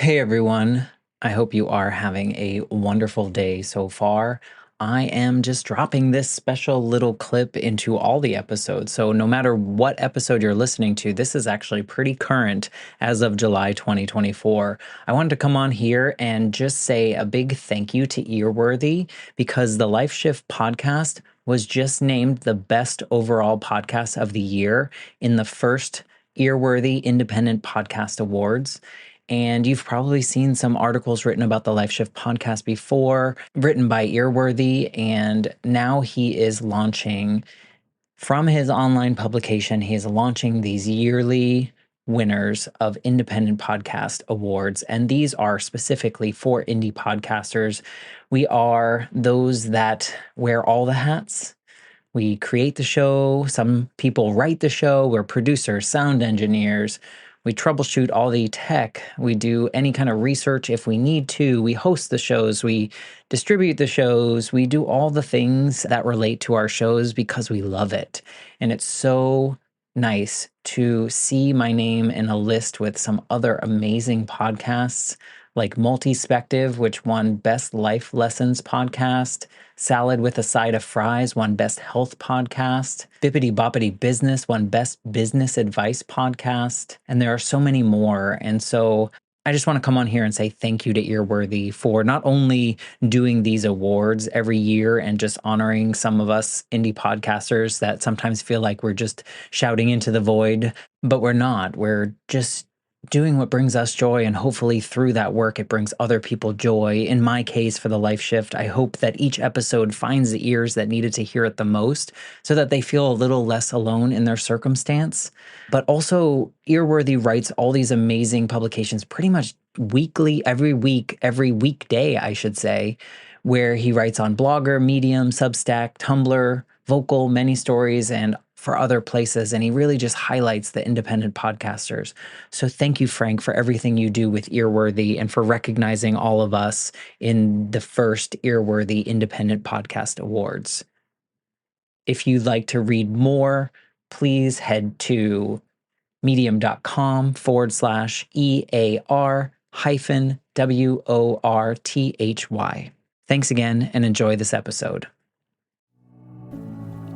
Hey everyone, I hope you are having a wonderful day so far. I am just dropping this special little clip into all the episodes. So, no matter what episode you're listening to, this is actually pretty current as of July 2024. I wanted to come on here and just say a big thank you to Earworthy because the Life Shift podcast was just named the best overall podcast of the year in the first Earworthy Independent Podcast Awards. And you've probably seen some articles written about the Life Shift podcast before, written by Earworthy. And now he is launching from his online publication, he is launching these yearly winners of independent podcast awards. And these are specifically for indie podcasters. We are those that wear all the hats. We create the show. Some people write the show. We're producers, sound engineers. We troubleshoot all the tech. We do any kind of research if we need to. We host the shows. We distribute the shows. We do all the things that relate to our shows because we love it. And it's so nice to see my name in a list with some other amazing podcasts like Multispective, which won Best Life Lessons Podcast. Salad with a Side of Fries won Best Health Podcast. Bippity Boppity Business won Best Business Advice Podcast. And there are so many more. And so I just want to come on here and say thank you to Earworthy for not only doing these awards every year and just honoring some of us indie podcasters that sometimes feel like we're just shouting into the void, but we're not. We're just doing what brings us joy, and hopefully through that work it brings other people joy. In my case, for the Life Shift, I hope that each episode finds the ears that needed to hear it the most so that they feel a little less alone in their circumstance. But also, Earworthy writes all these amazing publications pretty much weekly, every week, every weekday, I should say, where he writes on Blogger, Medium, Substack, Tumblr, Vocal, Many Stories, and for other places. And he really just highlights the independent podcasters. So thank you, Frank, for everything you do with Earworthy and for recognizing all of us in the first Earworthy Independent Podcast Awards. If you'd like to read more, please head to medium.com/EAR hyphen WORTHY. Thanks again and enjoy this episode.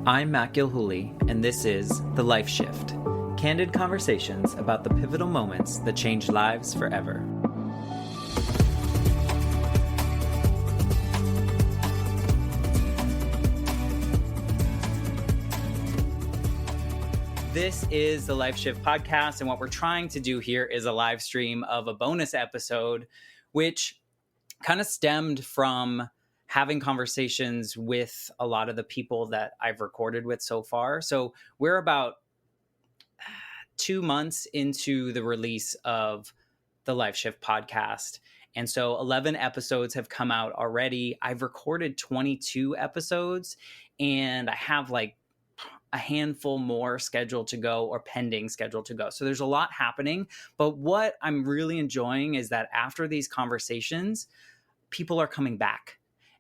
I'm Matt Gilhooly, and this is The Life Shift, candid conversations about the pivotal moments that change lives forever. This is the Life Shift podcast, and what we're trying to do here is a live stream of a bonus episode, which kind of stemmed from having conversations with a lot of the people that I've recorded with so far. So we're about 2 months into the release of the Life Shift podcast. And so 11 episodes have come out already. I've recorded 22 episodes, and I have like a handful more scheduled to go or pending scheduled to go. So there's a lot happening. But what I'm really enjoying is that after these conversations, people are coming back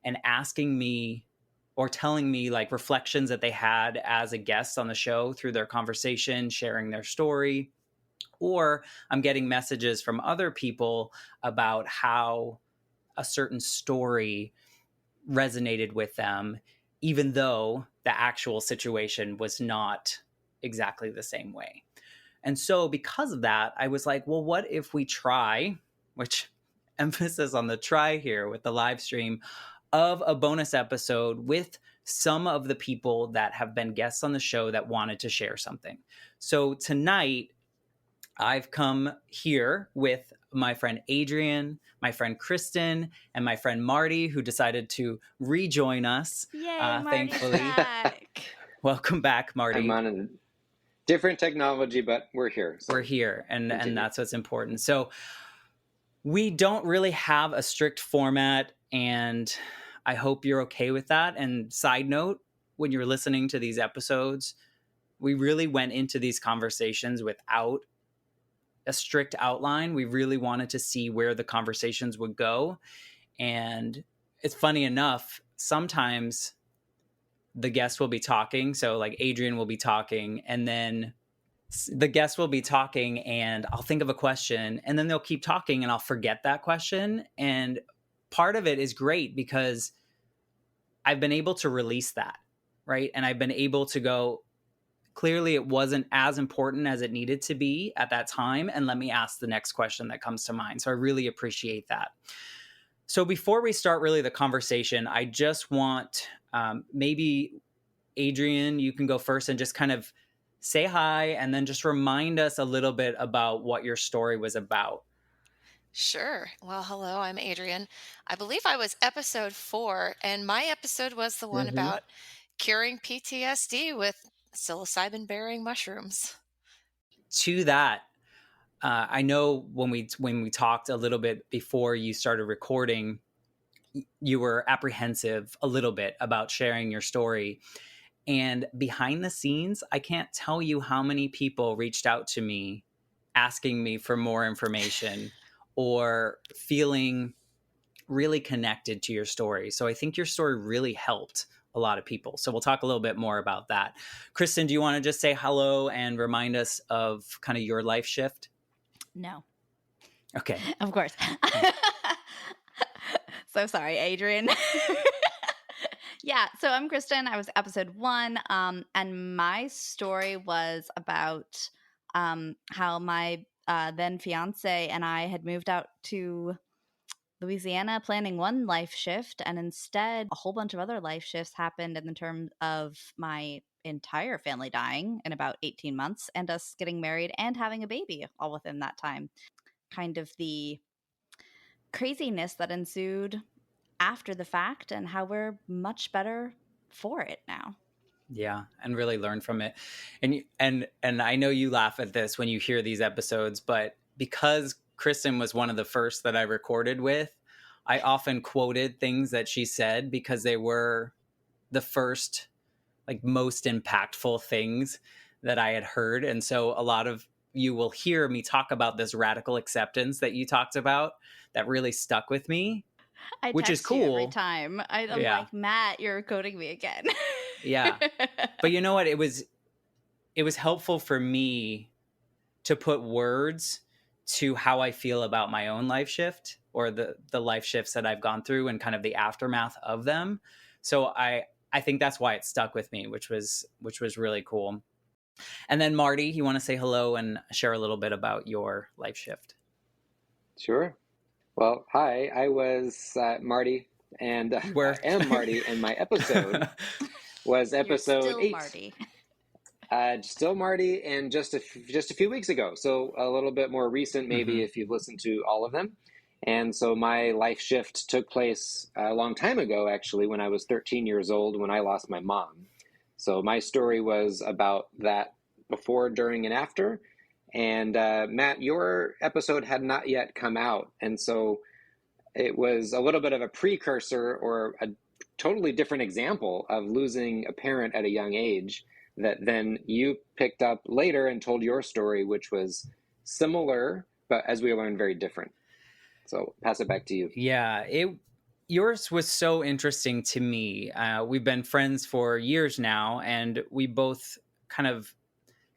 and asking me or telling me like reflections that they had as a guest on the show through their conversation, sharing their story. Or I'm getting messages from other people about how a certain story resonated with them, even though the actual situation was not exactly the same way. And so because of that, I was like, well, what if we try, which emphasis on the try here with the live stream, of a bonus episode with some of the people that have been guests on the show that wanted to share something. So tonight, I've come here with my friend Adrienne, my friend Christin, and my friend Marty, who decided to rejoin us. Yay, Marty's thankfully. back. Welcome back, Marty. I'm on a different technology, but we're here. So we're here, and that's what's important. So we don't really have a strict format, and I hope you're okay with that. And side note, when you're listening to these episodes, we really went into these conversations without a strict outline. We really wanted to see where the conversations would go. And it's funny enough, sometimes the guest will be talking. So like Adrienne will be talking, and then the guest will be talking and I'll think of a question and then they'll keep talking and I'll forget that question. And part of it is great because I've been able to release that, right? And I've been able to go, clearly it wasn't as important as it needed to be at that time. And let me ask the next question that comes to mind. So I really appreciate that. So before we start really the conversation, I just want maybe Adrienne, you can go first and just kind of say hi and then just remind us a little bit about what your story was about. Sure. Well, hello, I'm Adrienne. I believe I was episode 4, and my episode was the one Mm-hmm. about curing PTSD with psilocybin-bearing mushrooms. To that, I know when we talked a little bit before you started recording, you were apprehensive a little bit about sharing your story. And behind the scenes, I can't tell you how many people reached out to me asking me for more information or feeling really connected to your story. So I think your story really helped a lot of people. So we'll talk a little bit more about that. Christin, do you want to just say hello and remind us of kind of your life shift? No. Okay. Of course. So sorry, Adrienne. Yeah, so I'm Christin. I was episode 1, and my story was about how my then fiance and I had moved out to Louisiana planning one life shift, and instead a whole bunch of other life shifts happened in the terms of my entire family dying in about 18 months and us getting married and having a baby all within that time. Kind of the craziness that ensued after the fact and how we're much better for it now. Yeah, and really learn from it. And I know you laugh at this when you hear these episodes, but because Kristen was one of the first that I recorded with, I often quoted things that she said because they were the first, like, most impactful things that I had heard. And so a lot of you will hear me talk about this radical acceptance that you talked about that really stuck with me, I which is text you every cool. time. I'm Yeah. like, Matt, you're quoting me again. Yeah. But you know what? It was helpful for me to put words to how I feel about my own life shift or the life shifts that I've gone through and kind of the aftermath of them. So I think that's why it stuck with me, which was really cool. And then Marty, you want to say hello and share a little bit about your life shift? Sure. Well, hi, I was Marty, and You I were. am Marty, and my episode was You're episode still 8. Marty. Still Marty, and just a few weeks ago, so a little bit more recent, maybe Mm-hmm. if you've listened to all of them. And so my life shift took place a long time ago, actually, when I was 13 years old, when I lost my mom. So my story was about that before, during, and after. And Matt, your episode had not yet come out, and so it was a little bit of a precursor or a totally different example of losing a parent at a young age that then you picked up later and told your story, which was similar, but as we learned, very different. So pass it back to you. Yeah, yours was so interesting to me. We've been friends for years now, and we both kind of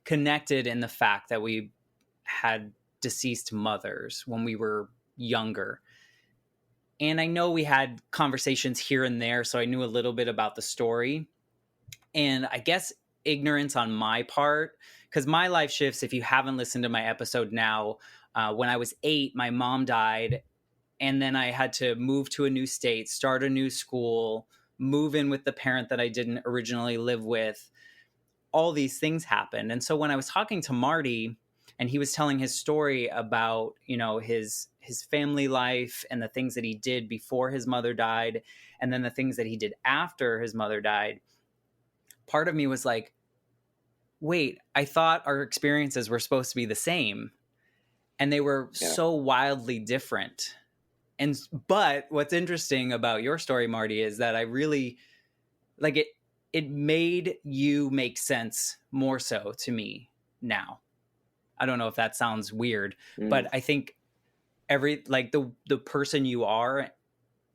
connected in the fact that we had deceased mothers when we were younger. And I know we had conversations here and there, so I knew a little bit about the story. And I guess ignorance on my part, because my life shifts, if you haven't listened to my episode now, when I was 8, my mom died. And then I had to move to a new state, start a new school, move in with the parent that I didn't originally live with. All these things happened. And so when I was talking to Marty and he was telling his story about, his family life and the things that he did before his mother died, and then the things that he did after his mother died, part of me was like, wait, I thought our experiences were supposed to be the same. And they were so wildly different. But what's interesting about your story, Marty, is that I really like it. It made you make sense more so to me now. I don't know if that sounds weird, but I think the person you are,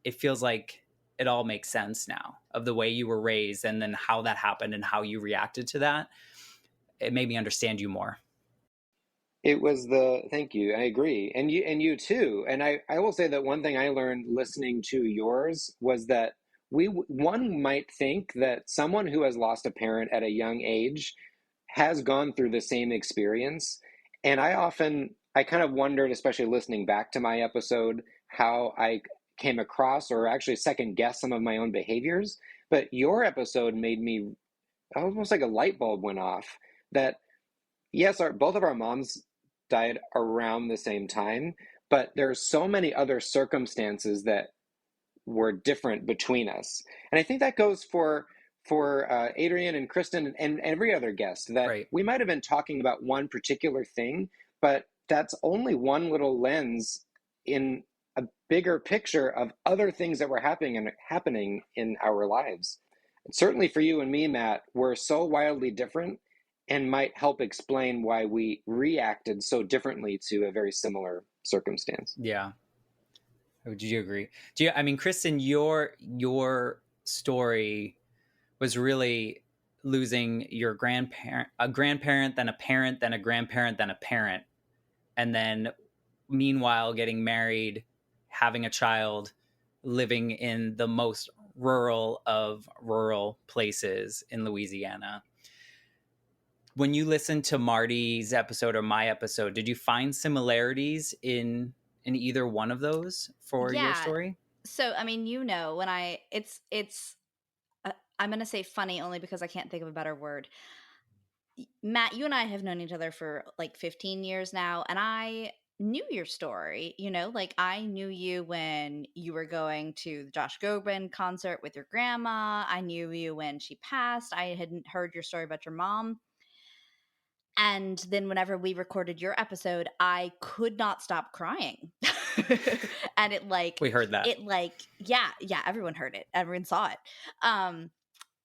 it feels like it all makes sense now of the way you were raised and then how that happened and how you reacted to that. It made me understand you more. It was thank you. I agree. And you too. And I will say that one thing I learned listening to yours was that one might think that someone who has lost a parent at a young age has gone through the same experience. And I kind of wondered, especially listening back to my episode, how I came across or actually second guess some of my own behaviors. But your episode made me almost like a light bulb went off that yes, both of our moms died around the same time, but there's so many other circumstances that were different between us. And I think that goes for Adrienne and Christin and every other guest, that Right. we might have been talking about one particular thing, but that's only one little lens in a bigger picture of other things that were happening in our lives. And certainly for you and me, Matt, we're so wildly different and might help explain why we reacted so differently to a very similar circumstance. Yeah. Would you agree? I mean, Kristen, your story was really losing your a grandparent, then a parent, then a grandparent, then a parent, and then meanwhile getting married, having a child, living in the most rural of rural places in Louisiana. When you listened to Marty's episode or my episode, did you find similarities in either one of those for your Yeah. story? So, I mean, when it's I'm going to say funny only because I can't think of a better word. Matt, you and I have known each other for like 15 years now, and I knew your story. Like I knew you when you were going to the Josh Groban concert with your grandma. I knew you when she passed. I hadn't heard your story about your mom. And then whenever we recorded your episode, I could not stop crying. And We heard that. Yeah, everyone heard it. Everyone saw it.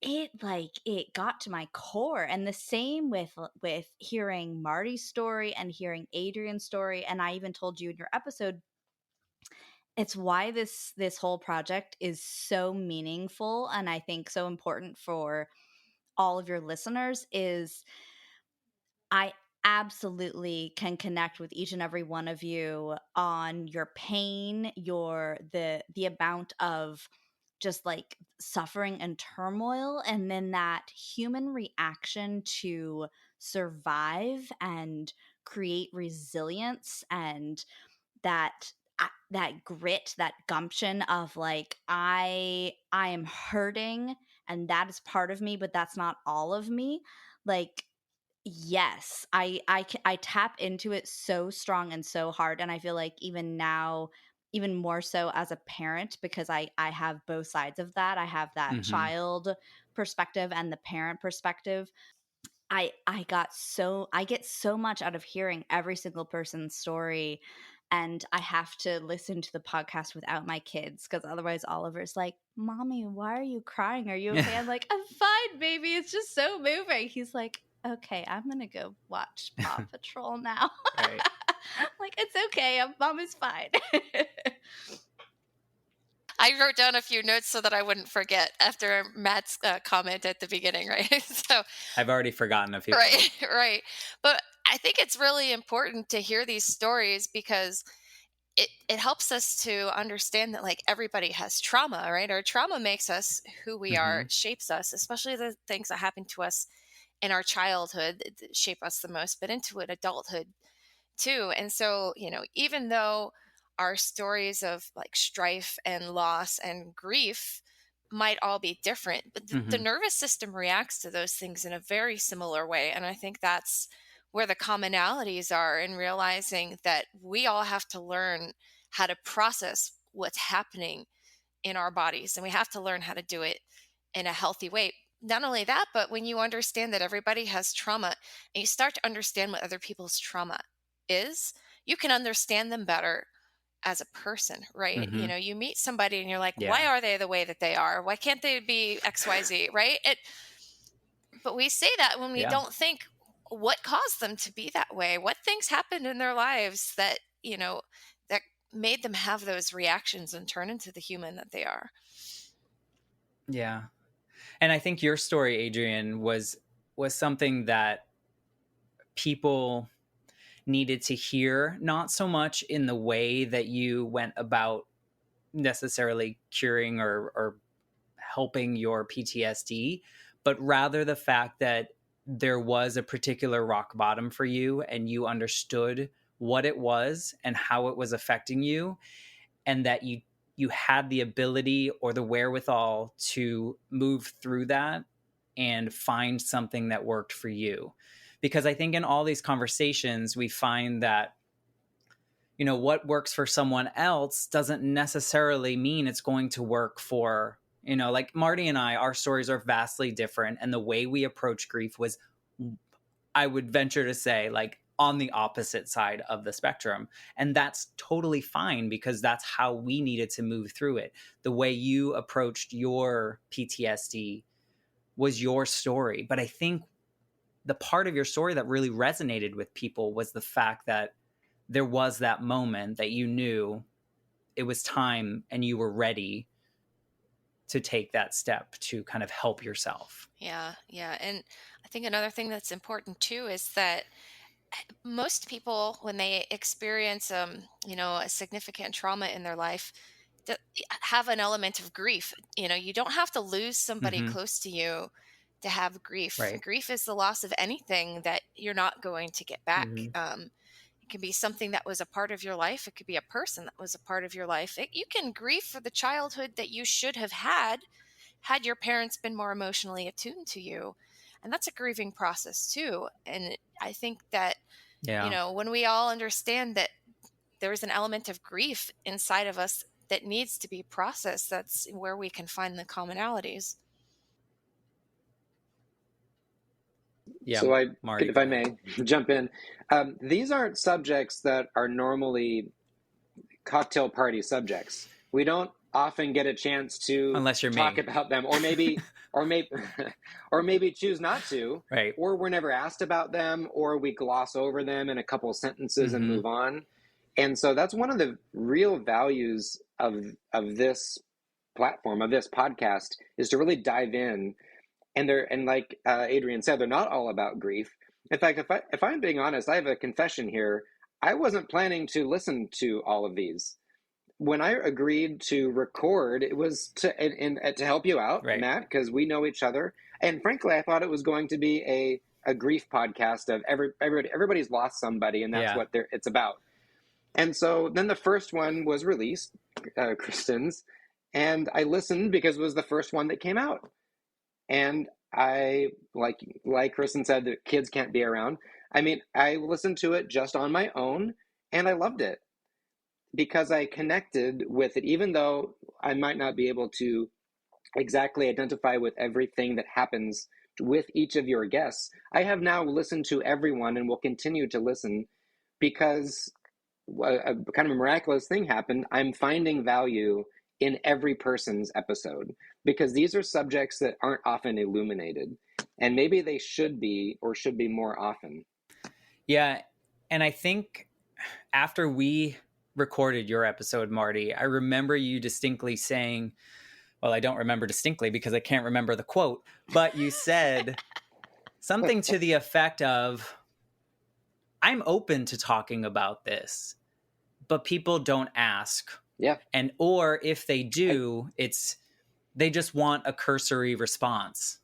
It got to my core. And the same with hearing Marty's story and hearing Adrienne's story. And I even told you in your episode, it's why this whole project is so meaningful and I think so important for all of your listeners is I absolutely can connect with each and every one of you on your pain, the amount of just like suffering and turmoil, and then that human reaction to survive and create resilience and that grit, that gumption of like I am hurting and that is part of me, but that's not all of me. Like yes, I tap into it so strong and so hard, and I feel like even now, even more so as a parent, because I have both sides of that. I have that child perspective and the parent perspective. I get so much out of hearing every single person's story, and I have to listen to the podcast without my kids because otherwise Oliver's like, "Mommy, why are you crying? Are you okay?" I'm like, "I'm fine, baby. It's just so moving." He's like, "Okay, I'm gonna go watch Paw Patrol now." Right. Like, it's okay. Mom is fine. I wrote down a few notes so that I wouldn't forget after Matt's comment at the beginning, right? So, I've already forgotten a few. right, right. But I think it's really important to hear these stories because it helps us to understand that like everybody has trauma, right? Our trauma makes us who we are, it shapes us, especially the things that happen to us in our childhood that shape us the most, but into an adulthood too. And so, even though our stories of like strife and loss and grief might all be different, but the nervous system reacts to those things in a very similar way. And I think that's where the commonalities are in realizing that we all have to learn how to process what's happening in our bodies, and we have to learn how to do it in a healthy way. Not only that, but when you understand that everybody has trauma and you start to understand what other people's trauma is, you can understand them better as a person, right? You meet somebody and you're like, why are they the way that they are? Why can't they be XYZ, right? But we say that when we don't think what caused them to be that way, what things happened in their lives that, that made them have those reactions and turn into the human that they are. Yeah. And I think your story, Adrienne, was something that people needed to hear, not so much in the way that you went about necessarily curing or helping your PTSD, but rather the fact that there was a particular rock bottom for you and you understood what it was and how it was affecting you, and that you had the ability or the wherewithal to move through that and find something that worked for you. Because I think in all these conversations, we find that, you know, what works for someone else doesn't necessarily mean it's going to work for, you know, like Marty and I, our stories are vastly different. And the way we approach grief was, I would venture to say, like on the opposite side of the spectrum. And that's totally fine because that's how we needed to move through it. The way you approached your PTSD was your story. But I think the part of your story that really resonated with people was the fact that there was that moment that you knew it was time and you were ready to take that step to kind of help yourself. Yeah, yeah. And I think another thing that's important too is that most people, when they experience, a significant trauma in their life, have an element of grief. You don't have to lose somebody Mm-hmm. close to you to have grief. Right. Grief is the loss of anything that you're not going to get back. Mm-hmm. It can be something that was a part of your life. It could be a person that was a part of your life. You can grieve for the childhood that you should have had your parents been more emotionally attuned to you. And that's a grieving process too. And I think that, Yeah. when we all understand that there's an element of grief inside of us that needs to be processed, that's where we can find the commonalities. Yeah. So Marty, if go I ahead. may jump in, these aren't subjects that are normally cocktail party subjects. We don't often get a chance to Unless you're talk me. about them, or maybe, or maybe choose not to, Right. or we're never asked about them, or we gloss over them in a couple sentences and move on. And so that's one of the real values of this platform, of this podcast, is to really dive in. And like Adrienne said, they're not all about grief. In fact, if I'm being honest, I have a confession here. I wasn't planning to listen to all of these. When I agreed to record, it was to help you out, Right. Matt, because we know each other. And frankly, I thought it was going to be a grief podcast of everybody's lost somebody, and that's what it's about. And so then the first one was released, Christin's, and I listened because it was the first one that came out. And I, like Kristen said, that kids can't be around. I mean, I listened to it just on my own, and I loved it because I connected with it, even though I might not be able to exactly identify with everything that happens with each of your guests. I have now listened to everyone and will continue to listen because a kind of a miraculous thing happened. I'm finding value in every person's episode because these are subjects that aren't often illuminated, and maybe they should be, or should be more often. Yeah. And I think after we recorded your episode, Marty, I remember you distinctly saying, well, I don't remember distinctly because I can't remember the quote, but you said something to the effect of, I'm open to talking about this, but people don't ask. Yeah. And, or if they do, they just want a cursory response.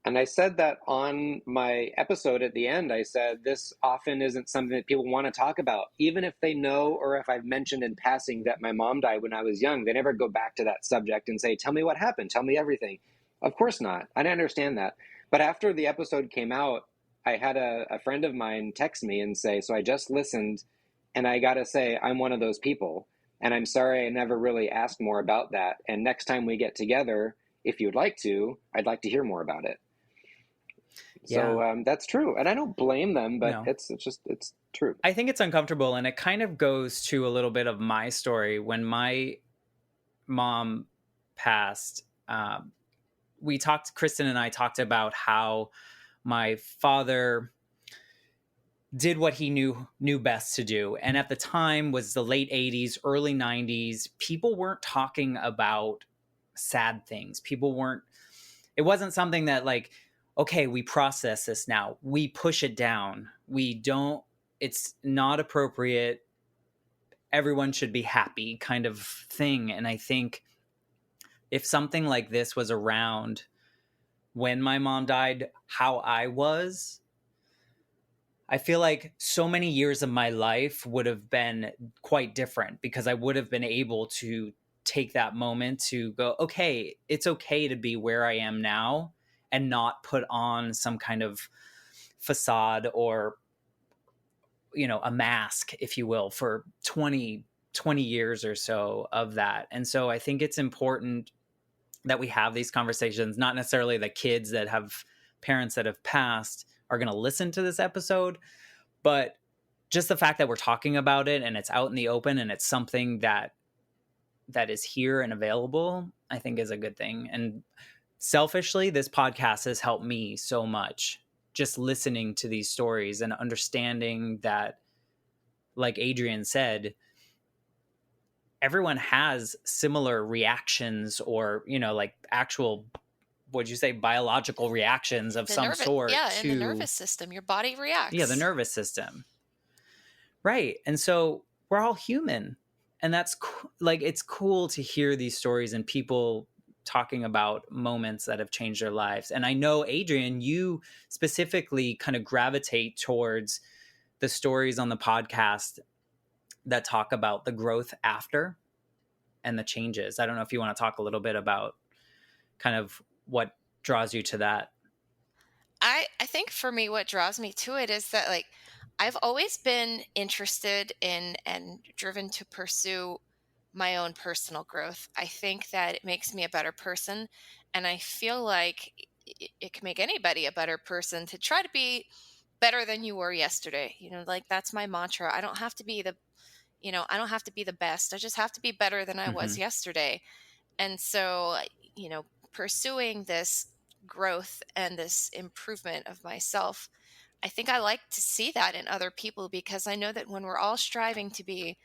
And I said that on my episode at the end. I said, this often isn't something that people want to talk about, even if they know, or if I've mentioned in passing that my mom died when I was young. They never go back to that subject and say, tell me what happened, tell me everything. Of course not. I didn't understand that. But after the episode came out, I had a friend of mine text me and say, so I just listened, and I got to say, I'm one of those people. And I'm sorry I never really asked more about that. And next time we get together, if you'd like to, I'd like to hear more about it. So that's true. And I don't blame them, but no. it's true. I think it's uncomfortable. And it kind of goes to a little bit of my story. When my mom passed, Kristen and I talked about how my father did what he knew best to do. And at the time was the late 80s, early 90s. People weren't talking about sad things. It wasn't something that like, okay, we process this now. We push it down. We don't it's not appropriate. Everyone should be happy kind of thing. And I think if something like this was around when my mom died, how I was, I feel like so many years of my life would have been quite different because I would have been able to take that moment to go, okay, it's okay to be where I am now and not put on some kind of facade or, you know, a mask, if you will, for 20 years or so of that. And so I think it's important that we have these conversations, not necessarily the kids that have parents that have passed are going to listen to this episode, but just the fact that we're talking about it and it's out in the open and it's something that is here and available, I think is a good thing. And selfishly, this podcast has helped me so much, just listening to these stories and understanding that, like Adrienne said, everyone has similar reactions or, you know, like actual, what'd you say, biological reactions of some sort. In the nervous system, your body reacts. Yeah, the nervous system. Right. And so we're all human. And that's like, it's cool to hear these stories and people talking about moments that have changed their lives. And I know, Adrienne, you specifically kind of gravitate towards the stories on the podcast that talk about the growth after and the changes. I don't know if you want to talk a little bit about kind of what draws you to that. I think for me, what draws me to it is that, like, I've always been interested in and driven to pursue my own personal growth. I think that it makes me a better person. And I feel like it can make anybody a better person to try to be better than you were yesterday. You know, like that's my mantra. I don't have to be I don't have to be the best. I just have to be better than I was yesterday. And so, pursuing this growth and this improvement of myself, I think I like to see that in other people, because I know that when we're all striving to be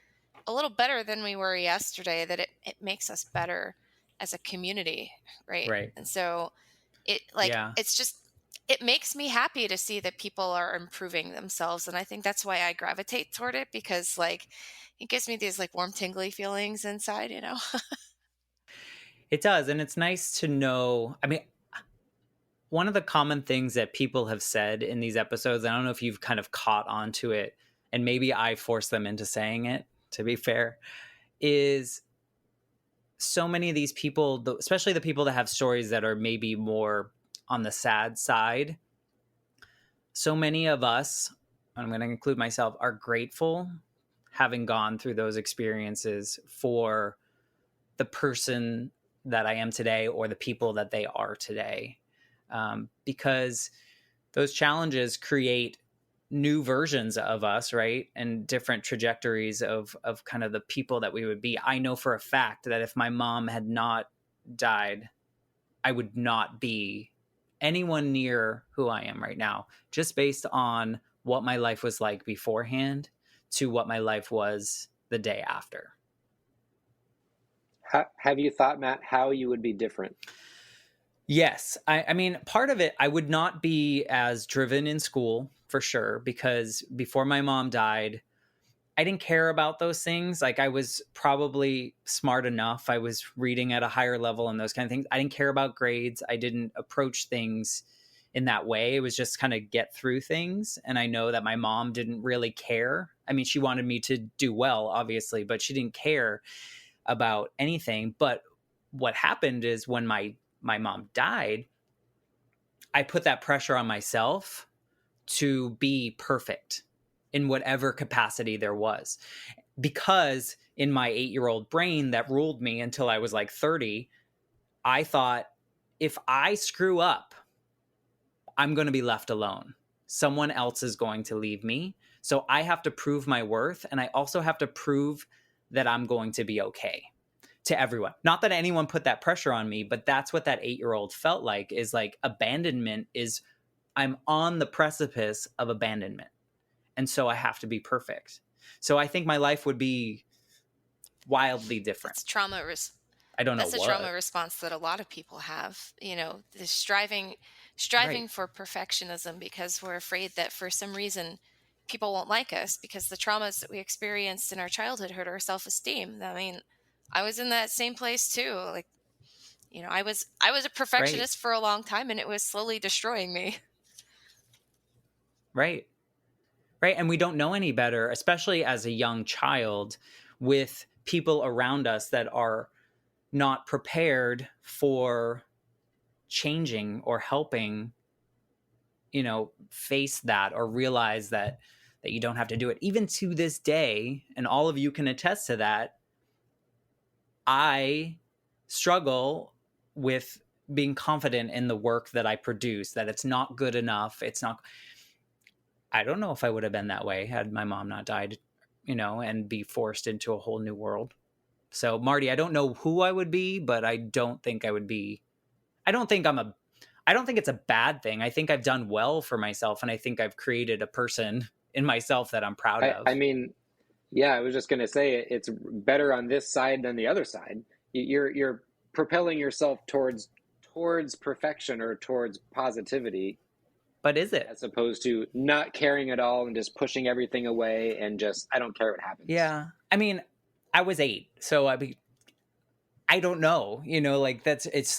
a little better than we were yesterday, that it makes us better as a community. Right. And so it's just, it makes me happy to see that people are improving themselves. And I think that's why I gravitate toward it, because like, it gives me these like warm, tingly feelings inside, you know? It does. And it's nice to know. I mean, one of the common things that people have said in these episodes, I don't know if you've kind of caught on to it, and maybe I forced them into saying it, to be fair, is so many of these people, especially the people that have stories that are maybe more on the sad side, so many of us, I'm going to include myself, are grateful having gone through those experiences for the person that I am today or the people that they are today. Because those challenges create new versions of us, right? And different trajectories of kind of the people that we would be. I know for a fact that if my mom had not died, I would not be anyone near who I am right now, just based on what my life was like beforehand to what my life was the day after. Have you thought, Matt, how you would be different? Yes. I mean, part of it, I would not be as driven in school for sure, because before my mom died, I didn't care about those things. Like, I was probably smart enough. I was reading at a higher level and those kind of things. I didn't care about grades. I didn't approach things in that way. It was just kind of get through things. And I know that my mom didn't really care. I mean, she wanted me to do well, obviously, but she didn't care about anything. But what happened is when my mom died, I put that pressure on myself to be perfect in whatever capacity there was. Because in my 8-year-old brain that ruled me until I was like 30, I thought, if I screw up, I'm going to be left alone. Someone else is going to leave me. So I have to prove my worth. And I also have to prove that I'm going to be okay to everyone. Not that anyone put that pressure on me, but that's what that 8-year-old felt like, is like abandonment is, I'm on the precipice of abandonment. And so I have to be perfect. So I think my life would be wildly different. It's trauma. I don't know That's a trauma response that a lot of people have, you know, this striving Right. for perfectionism, because we're afraid that for some reason people won't like us because the traumas that we experienced in our childhood hurt our self-esteem. I mean, I was in that same place too. Like, I was a Right. perfectionist for a long time, and it was slowly destroying me. Right. Right. And we don't know any better, especially as a young child, with people around us that are not prepared for changing or helping, face that or realize that you don't have to do it. Even to this day, and all of you can attest to that, I struggle with being confident in the work that I produce, that it's not good enough. I don't know if I would have been that way had my mom not died, and be forced into a whole new world. So, Marty, I don't know who I would be, but I don't think I would be. I don't think it's a bad thing. I think I've done well for myself, and I think I've created a person in myself that I'm proud of. I mean, yeah, I was just going to say it's better on this side than the other side. You're propelling yourself towards perfection or towards positivity. But is it? As opposed to not caring at all and just pushing everything away and just, I don't care what happens. Yeah. I mean, I was 8, so I don't know, it's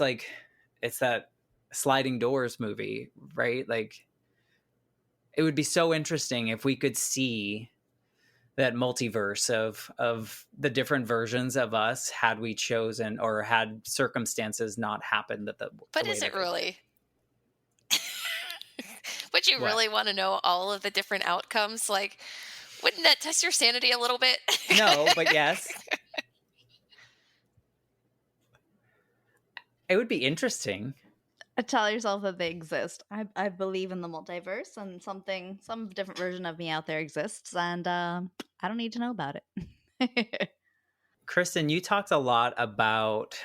that sliding doors movie, right? Like, it would be so interesting if we could see that multiverse of the different versions of us had we chosen or had circumstances not happened But is it really? Would you really want to know all of the different outcomes? Like, wouldn't that test your sanity a little bit? No, but yes. It would be interesting. Tell yourself that they exist. I believe in the multiverse, and some different version of me out there exists, and I don't need to know about it. Christin, you talked a lot about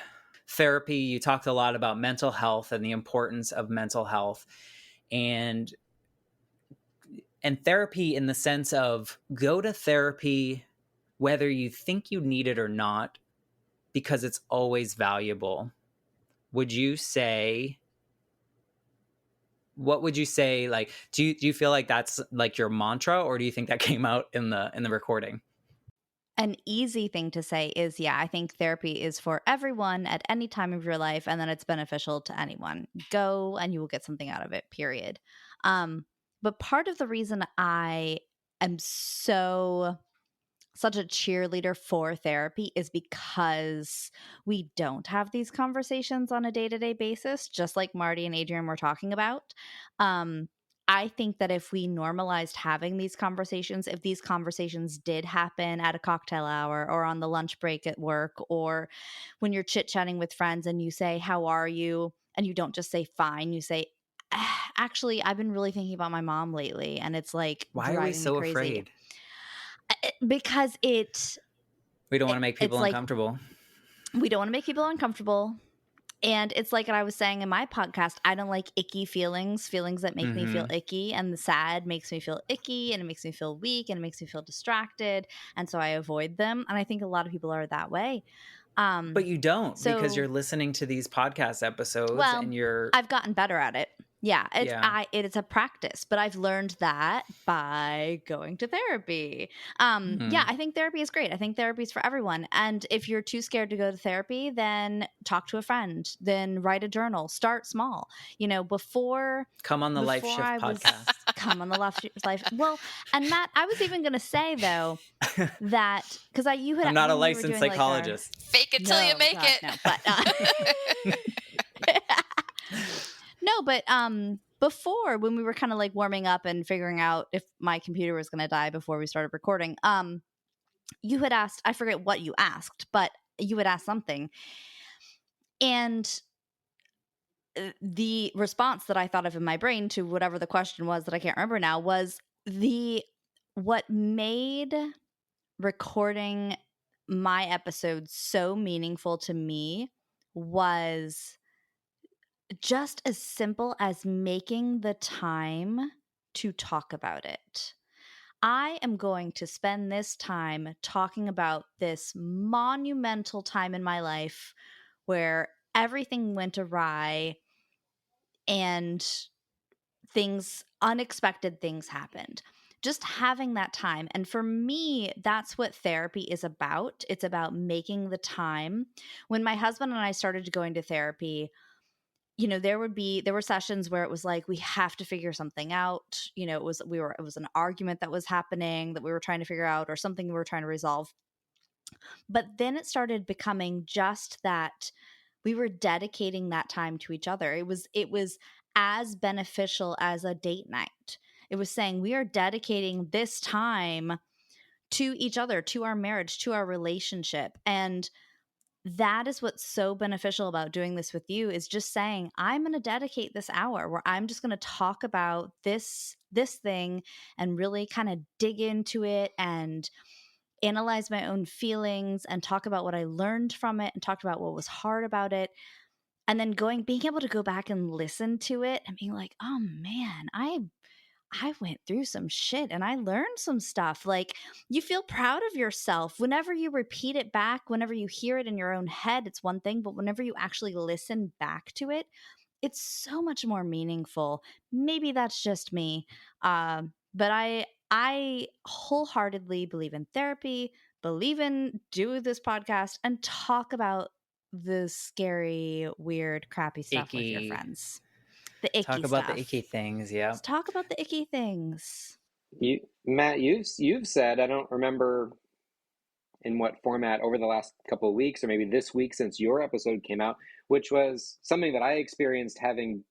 therapy. You talked a lot about mental health and the importance of mental health, and therapy in the sense of go to therapy whether you think you need it or not, because it's always valuable. What would you say? Like, do you feel like that's like your mantra, or do you think that came out in the recording? An easy thing to say is, yeah, I think therapy is for everyone at any time of your life, and then it's beneficial to anyone. Go and you will get something out of it, period. But part of the reason I am such a cheerleader for therapy is because we don't have these conversations on a day-to-day basis, just like Marty and Adrienne were talking about. I think that if we normalized having these conversations, if these conversations did happen at a cocktail hour or on the lunch break at work, or when you're chit-chatting with friends and you say, "How are you?" and you don't just say fine, you say, "Actually, I've been really thinking about my mom lately, and it's like Why are we driving so me crazy." afraid? Because we don't want to make people uncomfortable. We don't want to make people uncomfortable. And it's like I was saying in my podcast, I don't like icky feelings that make me feel icky. And the sad makes me feel icky, and it makes me feel weak, and it makes me feel distracted. And so I avoid them. And I think a lot of people are that way. But you don't, because you're listening to these podcast episodes, and I've gotten better at it. Yeah, it's a practice, but I've learned that by going to therapy. Yeah, I think therapy is great. I think therapy is for everyone. And if you're too scared to go to therapy, then talk to a friend, then write a journal, start small. Before come on the Life Shift podcast. Come on the Life. Well, and Matt, I was even going to say though that because I'm not a licensed psychologist. Fake it till you make it. No, but no, but before, when we were kind of like warming up and figuring out if my computer was going to die before we started recording, you had asked, I forget what you asked, but you had asked something. And the response that I thought of in my brain to whatever the question was that I can't remember now was what made recording my episode so meaningful to me was just as simple as making the time to talk about it. I am going to spend this time talking about this monumental time in my life where everything went awry and unexpected things happened. just having that time. And for me, that's what therapy is about. It's about making the time. When my husband and I started going to therapy, there were sessions where it was like, we have to figure something out. It was an argument that was happening that we were trying to figure out, or something we were trying to resolve. But then it started becoming just that we were dedicating that time to each other. It was as beneficial as a date night. It was saying, we are dedicating this time to each other, to our marriage, to our relationship. And that is what's so beneficial about doing this with you, is just saying, I'm going to dedicate this hour where I'm just going to talk about this thing and really kind of dig into it and analyze my own feelings and talk about what I learned from it and talk about what was hard about it. And then being able to go back and listen to it and being like, oh man, I went through some shit and I learned some stuff. Like, you feel proud of yourself whenever you repeat it back. Whenever you hear it in your own head, it's one thing, but whenever you actually listen back to it, it's so much more meaningful. Maybe that's just me. But I wholeheartedly believe in therapy, believe in do this podcast and talk about the scary, weird, crappy stuff with your Icky. friends. The icky Talk about stuff. the icky things. Yeah. Let's talk about the icky things. Matt, you've said, I don't remember in what format, over the last couple of weeks, or maybe this week since your episode came out, which was something that I experienced having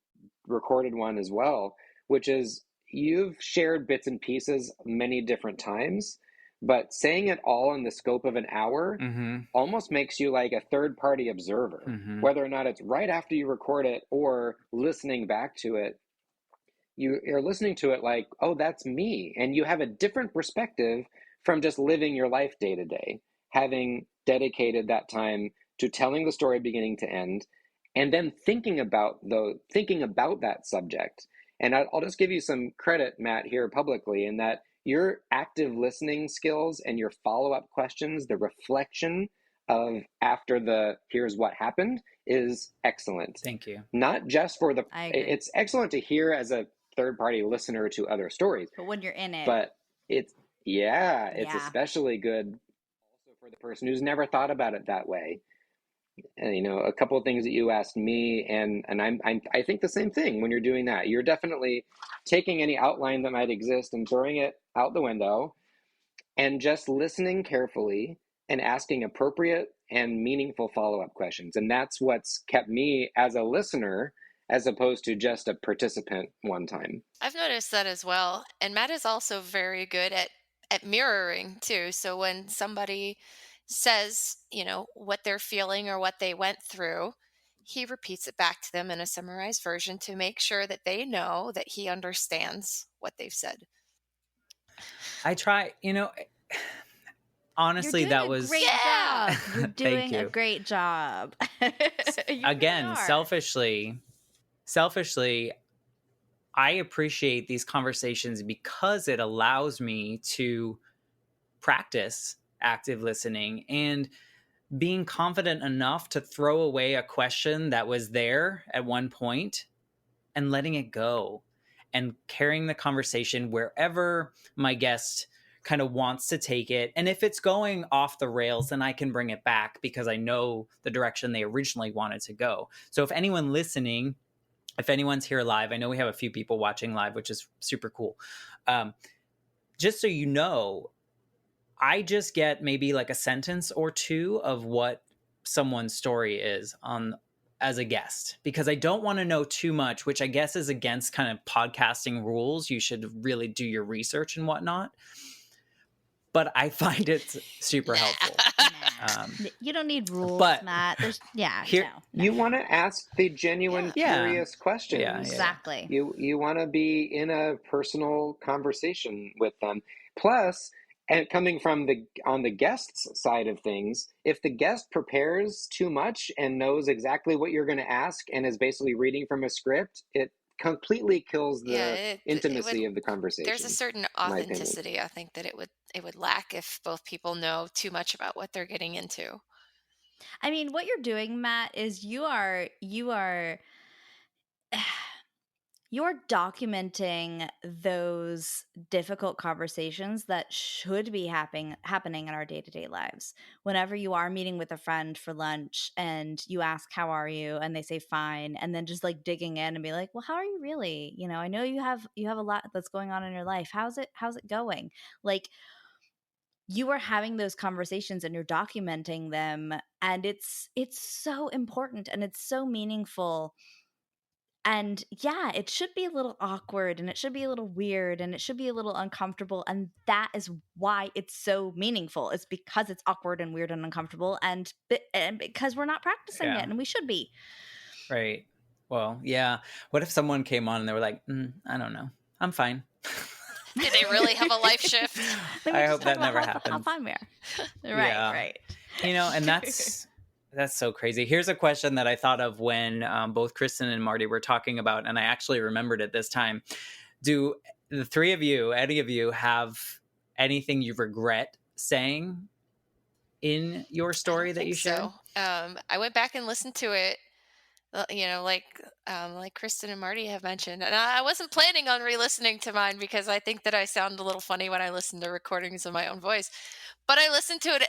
recorded one as well, which is, you've shared bits and pieces many different times, but saying it all in the scope of an hour almost makes you like a third-party observer, whether or not it's right after you record it or listening back to it. You're listening to it like, oh, that's me. And you have a different perspective from just living your life day to day, having dedicated that time to telling the story beginning to end, and then thinking about that subject. And I'll just give you some credit, Matt, here publicly, in that your active listening skills and your follow-up questions, the reflection of after the here's what happened, is excellent. Thank you. Not just for I agree. it's excellent to hear as a third-party listener to other stories, But when you're in it, but it's especially good also for the person who's never thought about it that way. And a couple of things that you asked me, and I think the same thing. When you're doing that, you're definitely taking any outline that might exist and throwing it out the window, and just listening carefully and asking appropriate and meaningful follow-up questions. And that's what's kept me as a listener, as opposed to just a participant one time. I've noticed that as well. And Matt is also very good at mirroring too. So when somebody says, what they're feeling or what they went through, he repeats it back to them in a summarized version to make sure that they know that he understands what they've said. I try, honestly, that was great job. You're doing Thank you. a great job. You Again, really are. selfishly, I appreciate these conversations because it allows me to practice active listening and being confident enough to throw away a question that was there at one point and letting it go and carrying the conversation wherever my guest kind of wants to take it. And if it's going off the rails, then I can bring it back because I know the direction they originally wanted to go. So if anyone listening, if anyone's here live, I know we have a few people watching live, which is super cool. Just so you know, I just get maybe like a sentence or two of what someone's story is as a guest, because I don't want to know too much, which I guess is against kind of podcasting rules. You should really do your research and whatnot. But I find it super helpful. You don't need rules, but Matt. No. You want to ask the genuine, curious questions. Yeah. Exactly. You want to be in a personal conversation with them. Plus, and coming from on the guest's side of things, if the guest prepares too much and knows exactly what you're going to ask and is basically reading from a script, it completely kills the intimacy of the conversation. There's a certain authenticity, I think, that it would lack if both people know too much about what they're getting into. I mean, what you're doing, Matt, is you are you're documenting those difficult conversations that should be happening in our day-to-day lives. Whenever you are meeting with a friend for lunch and you ask, how are you? And they say fine, and then just like digging in and be like, well, how are you really? I know you have a lot that's going on in your life. How's it going? Like, you are having those conversations and you're documenting them, and it's so important and it's so meaningful. And yeah, it should be a little awkward and it should be a little weird and it should be a little uncomfortable. And that is why it's so meaningful. It's because it's awkward and weird and uncomfortable, and because we're not practicing it, and we should be. Right. Well, yeah. What if someone came on and they were like, I don't know, I'm fine. Did they really have a life shift? I hope that never happens. How fun we are. Right. And that's so crazy. Here's a question that I thought of when both Christin and Marty were talking about, and I actually remembered it this time. Do the three of you, any of you, have anything you regret saying in your story that you shared? So. I went back and listened to it, like Christin and Marty have mentioned, and I wasn't planning on re-listening to mine because I think that I sound a little funny when I listen to recordings of my own voice, but I listened to it.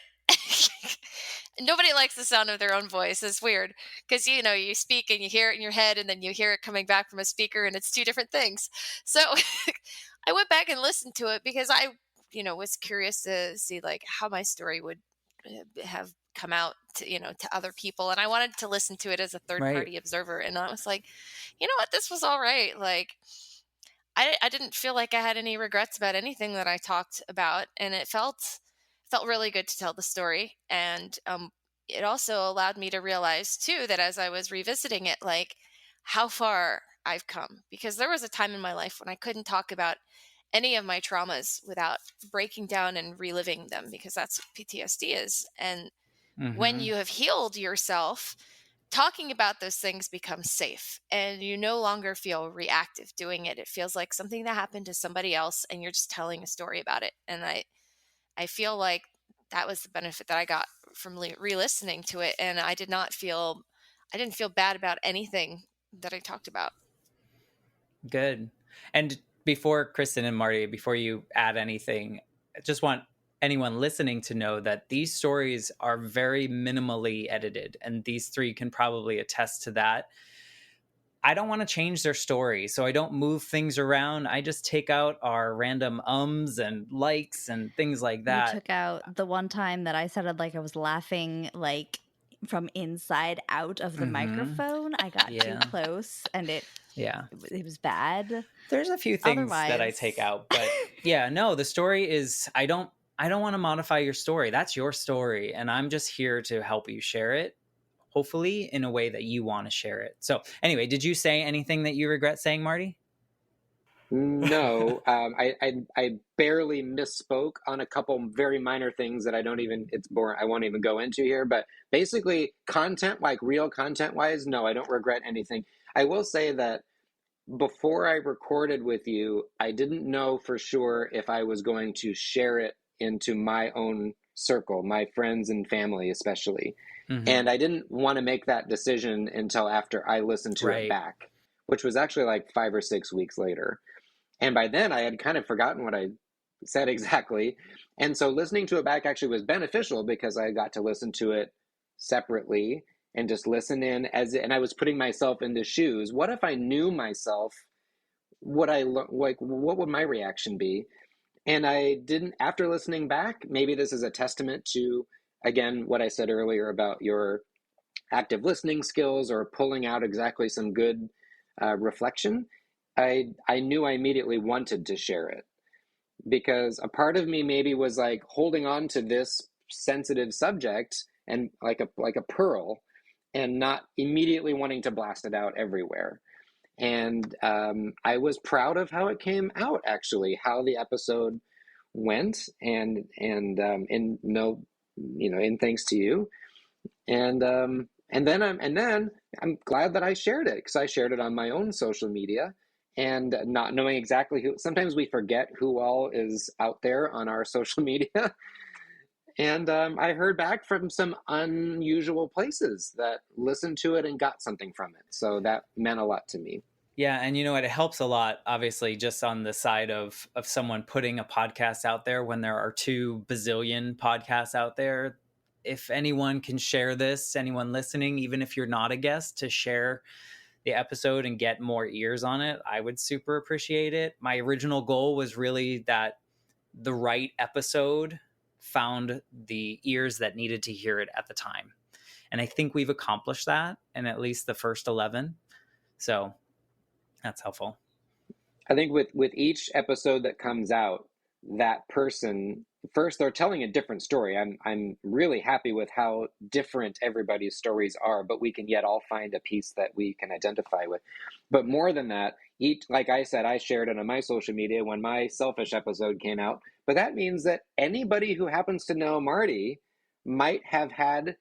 Nobody likes the sound of their own voice. It's weird because you speak and you hear it in your head, and then you hear it coming back from a speaker, and it's two different things. So I went back and listened to it because I was curious to see like how my story would have come out to to other people, and I wanted to listen to it as a third party observer. And I was like, you know what, this was all right. Like I didn't feel like I had any regrets about anything that I talked about, and it felt really good to tell the story. And it also allowed me to realize too that as I was revisiting it, like how far I've come, because there was a time in my life when I couldn't talk about any of my traumas without breaking down and reliving them, because that's what PTSD is. And when you have healed yourself, talking about those things becomes safe, and you no longer feel reactive doing it. It feels like something that happened to somebody else, and you're just telling a story about it. And I feel like that was the benefit that I got from re-listening to it. And I didn't feel bad about anything that I talked about. Good. And before Christin and Marty, before you add anything, I just want anyone listening to know that these stories are very minimally edited, and these three can probably attest to that. I don't want to change their story, so I don't move things around. I just take out our random ums and likes and things like that. You took out the one time that I sounded like I was laughing like from inside out of the microphone. I got too close, and it was bad. There's a few things that I take out, but the story is, I don't want to modify your story. That's your story, and I'm just here to help you share it, hopefully in a way that you want to share it. So anyway, did you say anything that you regret saying, Marty? No, I barely misspoke on a couple very minor things that it's boring. I won't even go into here, but basically content, like real content wise, no, I don't regret anything. I will say that before I recorded with you, I didn't know for sure if I was going to share it into my own circle, my friends and family especially. And I didn't want to make that decision until after I listened to it back, which was actually like 5 or 6 weeks later. And by then I had kind of forgotten what I said exactly. And so listening to it back actually was beneficial, because I got to listen to it separately and just listen in and I was putting myself in the shoes. What if I knew myself? What would my reaction be? And I didn't, after listening back, maybe this is a testament to, again, what I said earlier about your active listening skills or pulling out exactly some good reflection. I knew I immediately wanted to share it, because a part of me maybe was like holding on to this sensitive subject and like a pearl, and not immediately wanting to blast it out everywhere. And I was proud of how it came out, actually, how the episode went, and in thanks to you. And then I'm glad that I shared it, because I shared it on my own social media, and not knowing exactly who. Sometimes we forget who all is out there on our social media. And I heard back from some unusual places that listened to it and got something from it. So that meant a lot to me. Yeah, and you know what? It helps a lot, obviously, just on the side of someone putting a podcast out there when there are 2 bazillion podcasts out there. If anyone can share this, anyone listening, even if you're not a guest, to share the episode and get more ears on it, I would super appreciate it. My original goal was really that the right episode found the ears that needed to hear it at the time. And I think we've accomplished that in at least the first 11. So that's helpful. I think with each episode that comes out, that person first, they're telling a different story. I'm really happy with how different everybody's stories are, but we can yet all find a piece that we can identify with. But more than that, each, like I said, I shared it on my social media when my selfish episode came out. But that means that anybody who happens to know Marty might have had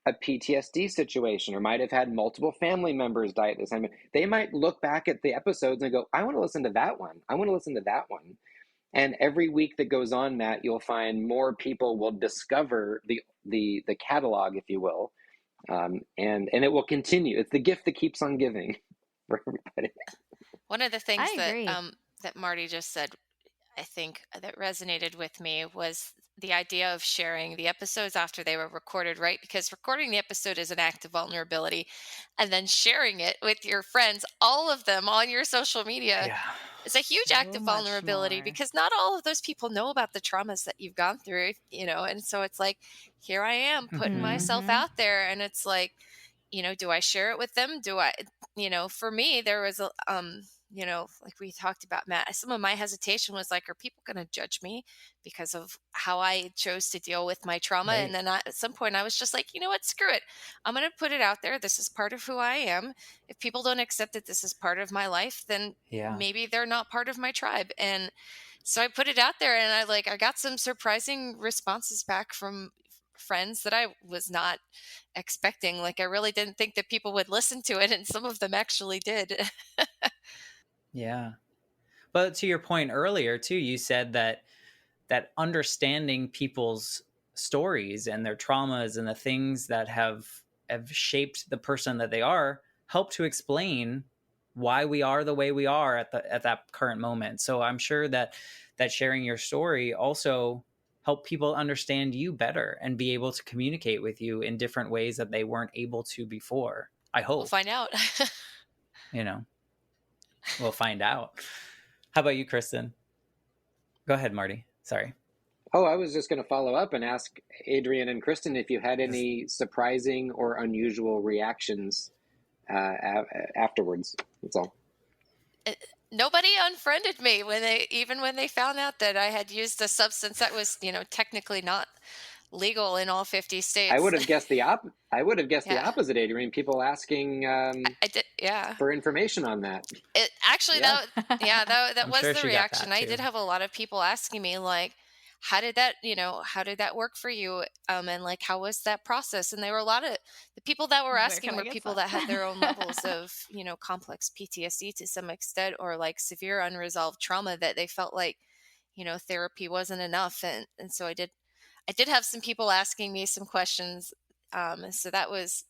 a PTSD situation or might have had multiple family members die at this time. They might look back at the episodes and go, I want to listen to that one. I want to listen to that one. And every week that goes on, that you'll find more people will discover the catalog, if you will, and it will continue. It's the gift that keeps on giving for everybody. One of the things I that agree. that Marty just said, I think that resonated with me, was the idea of sharing the episodes after they were recorded, right? Because recording the episode is an act of vulnerability, and then sharing it with your friends, all of them on your social media, Yeah. is a huge act So of much vulnerability, more. because not all of those people know about the traumas that you've gone through, and so it's like, here I am putting myself Mhm. out there, and it's like, do I share it with them? Do I, for me, there was a, like we talked about, Matt, some of my hesitation was like, are people going to judge me because of how I chose to deal with my trauma? Right. And then at some point I was just like, you know what, screw it. I'm going to put it out there. This is part of who I am. If people don't accept that this is part of my life, then Yeah. maybe they're not part of my tribe. And so I put it out there, and I got some surprising responses back from friends that I was not expecting. Like, I really didn't think that people would listen to it, and some of them actually did. Yeah. But to your point earlier too, you said that understanding people's stories and their traumas and the things that have shaped the person that they are help to explain why we are the way we are at that current moment. So I'm sure that sharing your story also help people understand you better and be able to communicate with you in different ways that they weren't able to before. I We'll hope. find out. You know, we'll find out. How about you, Kristen? Go ahead, Marty. Sorry. Oh, I was just going to follow up and ask Adrienne and Christin if you had Just any surprising or unusual reactions afterwards. That's all. Nobody unfriended me when they found out that I had used a substance that was, technically not legal in all 50 states. I would have guessed the Yeah. opposite, Adrienne. People asking I did, yeah. for information on that. It actually Yeah. that I'm was sure the she got that reaction. I too. did have a lot of people asking me, like, how did that work for you? And like, how was that process? And there were a lot of the people that were Where asking can I were get people some? that had their own levels of, complex PTSD to some extent, or like severe unresolved trauma that they felt like, therapy wasn't enough. And so I did have some people asking me some questions. And so that was,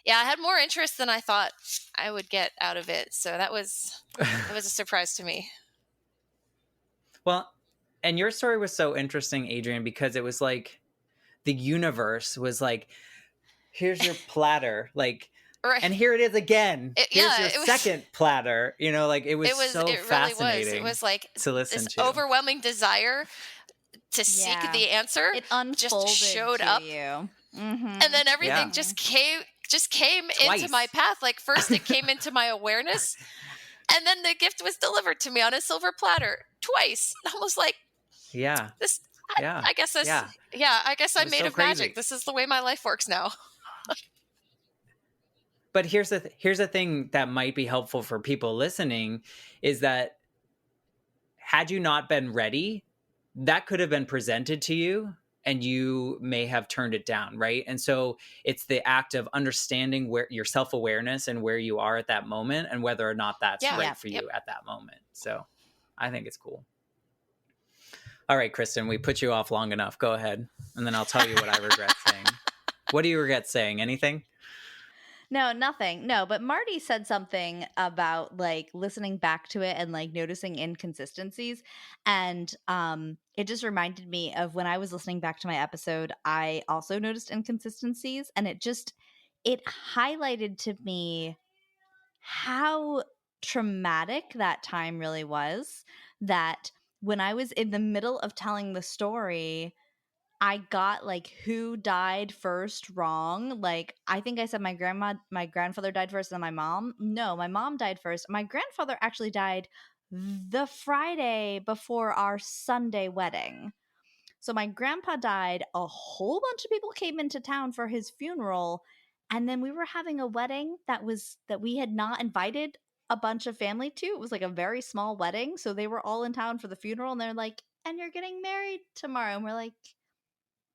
I had more interest than I thought I would get out of it. So it was a surprise to me. Well, and your story was so interesting, Adrienne, because it was like the universe was like, here's your platter, like, Right. and here it is again. Here's your it was, second platter. Like it was it so really fascinating. It was like to listen this to. overwhelming desire to seek the answer. It unfolded just showed to up, you. Mm-hmm. and then everything Yeah. just came Twice. into my path. Like, first it came into my awareness, and then the gift was delivered to me on a silver platter twice. I was like, Yeah. this. Yeah. I guess this. Yeah. I guess I'm was made so of crazy. magic. This is the way my life works now. But here's the thing that might be helpful for people listening is that had you not been ready, that could have been presented to you and you may have turned it down, right? And so it's the act of understanding where your self-awareness and where you are at that moment and whether or not that's right for you at that moment. So I think it's cool. All right, Kristen, we put you off long enough. Go ahead. And then I'll tell you what I regret saying. What do you regret saying? Anything? No, nothing. No, but Marty said something about like listening back to it and like noticing inconsistencies. And it just reminded me of when I was listening back to my episode, I also noticed inconsistencies, and it highlighted to me how traumatic that time really was. That when I was in the middle of telling the story, I got like who died first wrong. Like I think I said my grandfather died first, and then my mom. No, my mom died first. My grandfather actually died the Friday before our Sunday wedding. So my grandpa died. A whole bunch of people came into town for his funeral, and then we were having a wedding that we had not invited a bunch of family to. It was like a very small wedding, so they were all in town for the funeral, and they're like, "And you're getting married tomorrow," and we're like,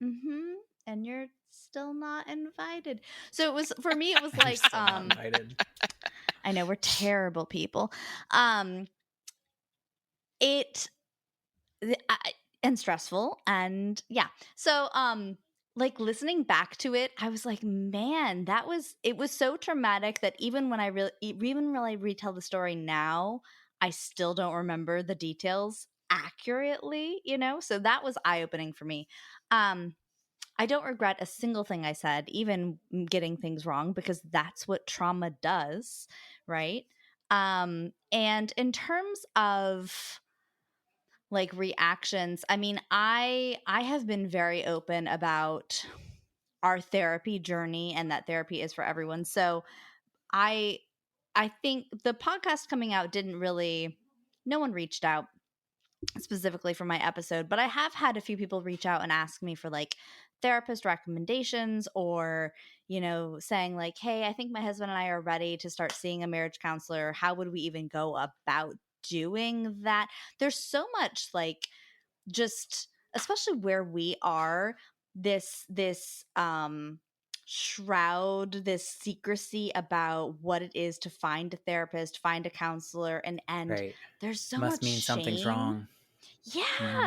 "Mm-hmm." And you're still not invited. So it was for me. It was You're like, still not invited. I know we're terrible people. Um, it and stressful, and yeah. So like listening back to it, I was like, man, it was so traumatic that even when even when I retell the story now, I still don't remember the details accurately, you know? So that was eye-opening for me. I don't regret a single thing I said, even getting things wrong, because that's what trauma does, right? And in terms of like reactions, I mean, I have been very open about our therapy journey, and that therapy is for everyone. So I I think the podcast coming out didn't really, no one reached out specifically for my episode, but I have had a few people reach out and ask me for like therapist recommendations, or, you know, saying like, hey, I think my husband and I are ready to start seeing a marriage counselor. How would we even go about doing that? There's so much like, just especially where we are, this shroud, this secrecy about what it is to find a therapist, find a counselor, and Right. there's so Must much mean something's shame. wrong. Yeah,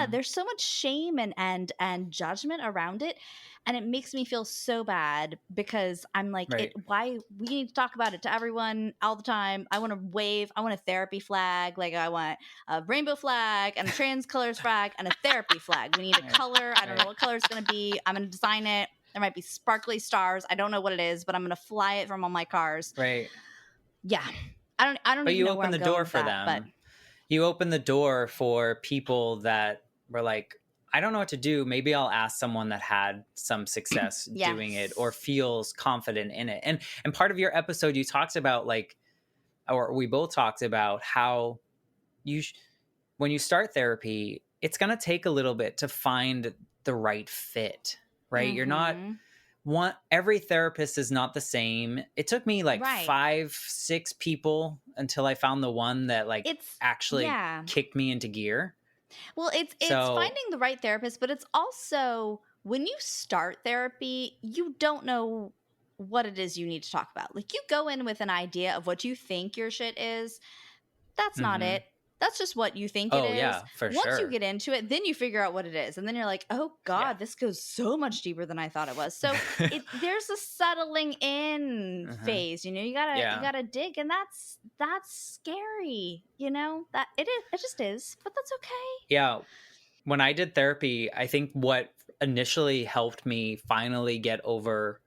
Mhm. there's so much shame and judgment around it, and it makes me feel so bad, because I'm like, it Right. why we need to talk about it to everyone all the time. I want to wave, I want a therapy flag, like I want a rainbow flag and a trans colors flag and a therapy flag. We need a Right. color. I don't know Right. what color it's going to be. I'm going to design it. There might be sparkly stars. I don't know what it is, but I'm going to fly it from all my cars. Right. Yeah. I don't But even you know where open I'm the going door with for that, but them. You open the door for people that were like, I don't know what to do. Maybe I'll ask someone that had some success doing it or yes. feels confident in it. And part of your episode, you talked about like, or we both talked about how when you start therapy, it's going to take a little bit to find the right fit, right? You're not Mhm. every therapist is not the same. It took me like Right. 5-6 people until I found the one that like It's actually yeah. kicked me into gear. Well, it's So, finding the right therapist, but it's also when you start therapy, you don't know what it is you need to talk about. Like you go in with an idea of what you think your shit is. That's not mhm. it. That's just what you think it Oh is. yeah, for Once you sure. get into it, then you figure out what it is. And then you're like, "Oh Yeah. god, this goes so much deeper than I thought it was." So, there's a settling in uh-huh. phase, you know. You Yeah. got to dig, and that's scary, you know? That it just is, but that's okay. Yeah. When I did therapy, I think what initially helped me finally get over,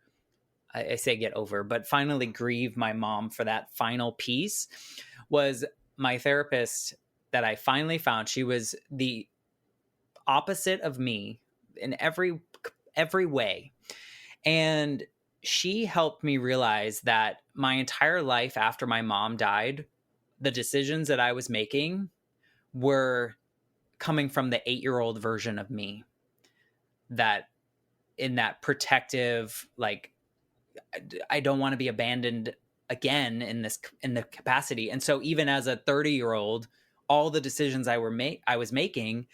I say get over, but finally grieve my mom for that final piece was my therapist that I finally found. She was the opposite of me in every way. And she helped me realize that my entire life after my mom died, the decisions that I was making were coming from the 8-year-old version of me, that in that protective, like, I don't want to be abandoned again in the capacity. And so even as a 30-year-old, all the decisions I was making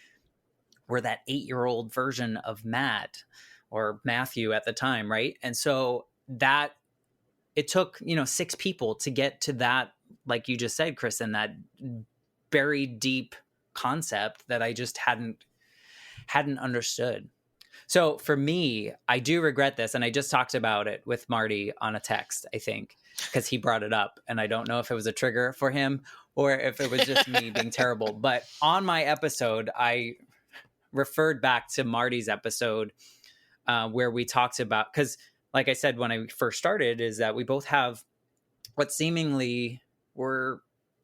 were that 8-year-old version of Matt or Matthew at the time, right? And so that it took, 6 people to get to that, like you just said, Kristen, that buried deep concept that I just hadn't understood. So for me, I do regret this. And I just talked about it with Marty on a text, I think, because he brought it up. And I don't know if it was a trigger for him or if it was just me being terrible. But on my episode, I referred back to Marty's episode where we talked about, because like I said, when I first started, is that we both have what seemingly were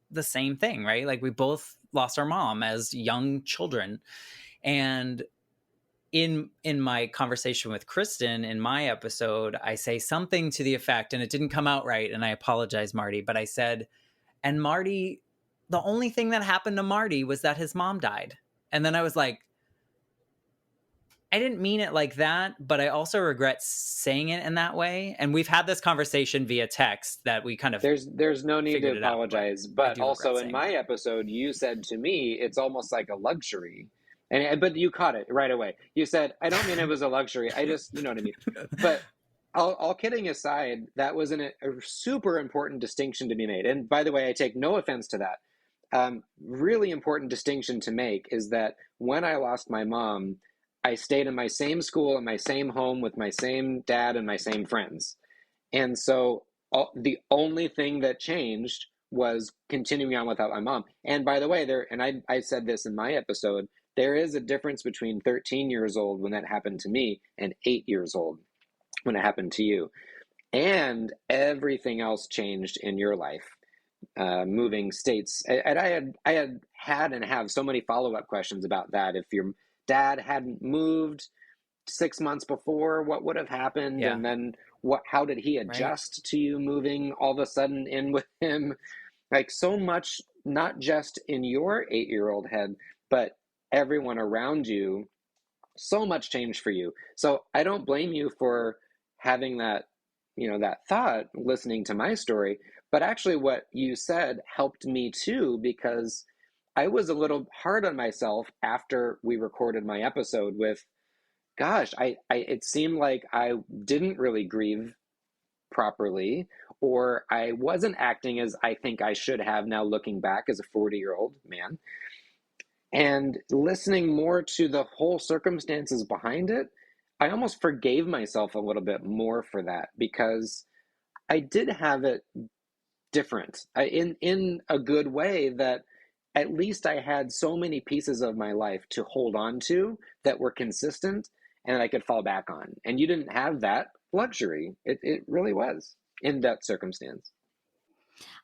the same thing, right? Like we both lost our mom as young children. And in my conversation with Christin in my episode, I say something to the effect, and it didn't come out right, and I apologize, Marty, but I said, and Marty, the only thing that happened to Marty was that his mom died. And then I was like, I didn't mean it like that, but I also regret saying it in that way. And we've had this conversation via text that we kind of there's no need to apologize. Out, but also in my episode, you said to me, it's almost like a luxury. But you caught it right away. You said, I don't mean it was a luxury. I just, you know what I mean? But all kidding aside, that was a super important distinction to be made. And by the way, I take no offense to that. Really important distinction to make is that when I lost my mom, I stayed in my same school, in my same home, with my same dad and my same friends. And so the only thing that changed was continuing on without my mom. And by the way, I said this in my episode, there is a difference between 13 years old when that happened to me and 8 years old when it happened to you. And everything else changed in your life, moving states. And I had and have so many follow-up questions about that. If your dad hadn't moved 6 months before, what would have happened? Yeah. And then how did he adjust to you moving all of a sudden in with him? Like so much, not just in your 8-year-old head, but everyone around you, so much changed for you. So I don't blame you for having that, that thought, listening to my story, but actually what you said helped me too, because I was a little hard on myself after we recorded my episode with, gosh, it seemed like I didn't really grieve properly, or I wasn't acting as I think I should have now looking back as a 40-year-old man. And listening more to the whole circumstances behind it, I almost forgave myself a little bit more for that, because I did have it different in a good way, that at least I had so many pieces of my life to hold on to that were consistent and I could fall back on. And you didn't have that luxury. It really was in that circumstance.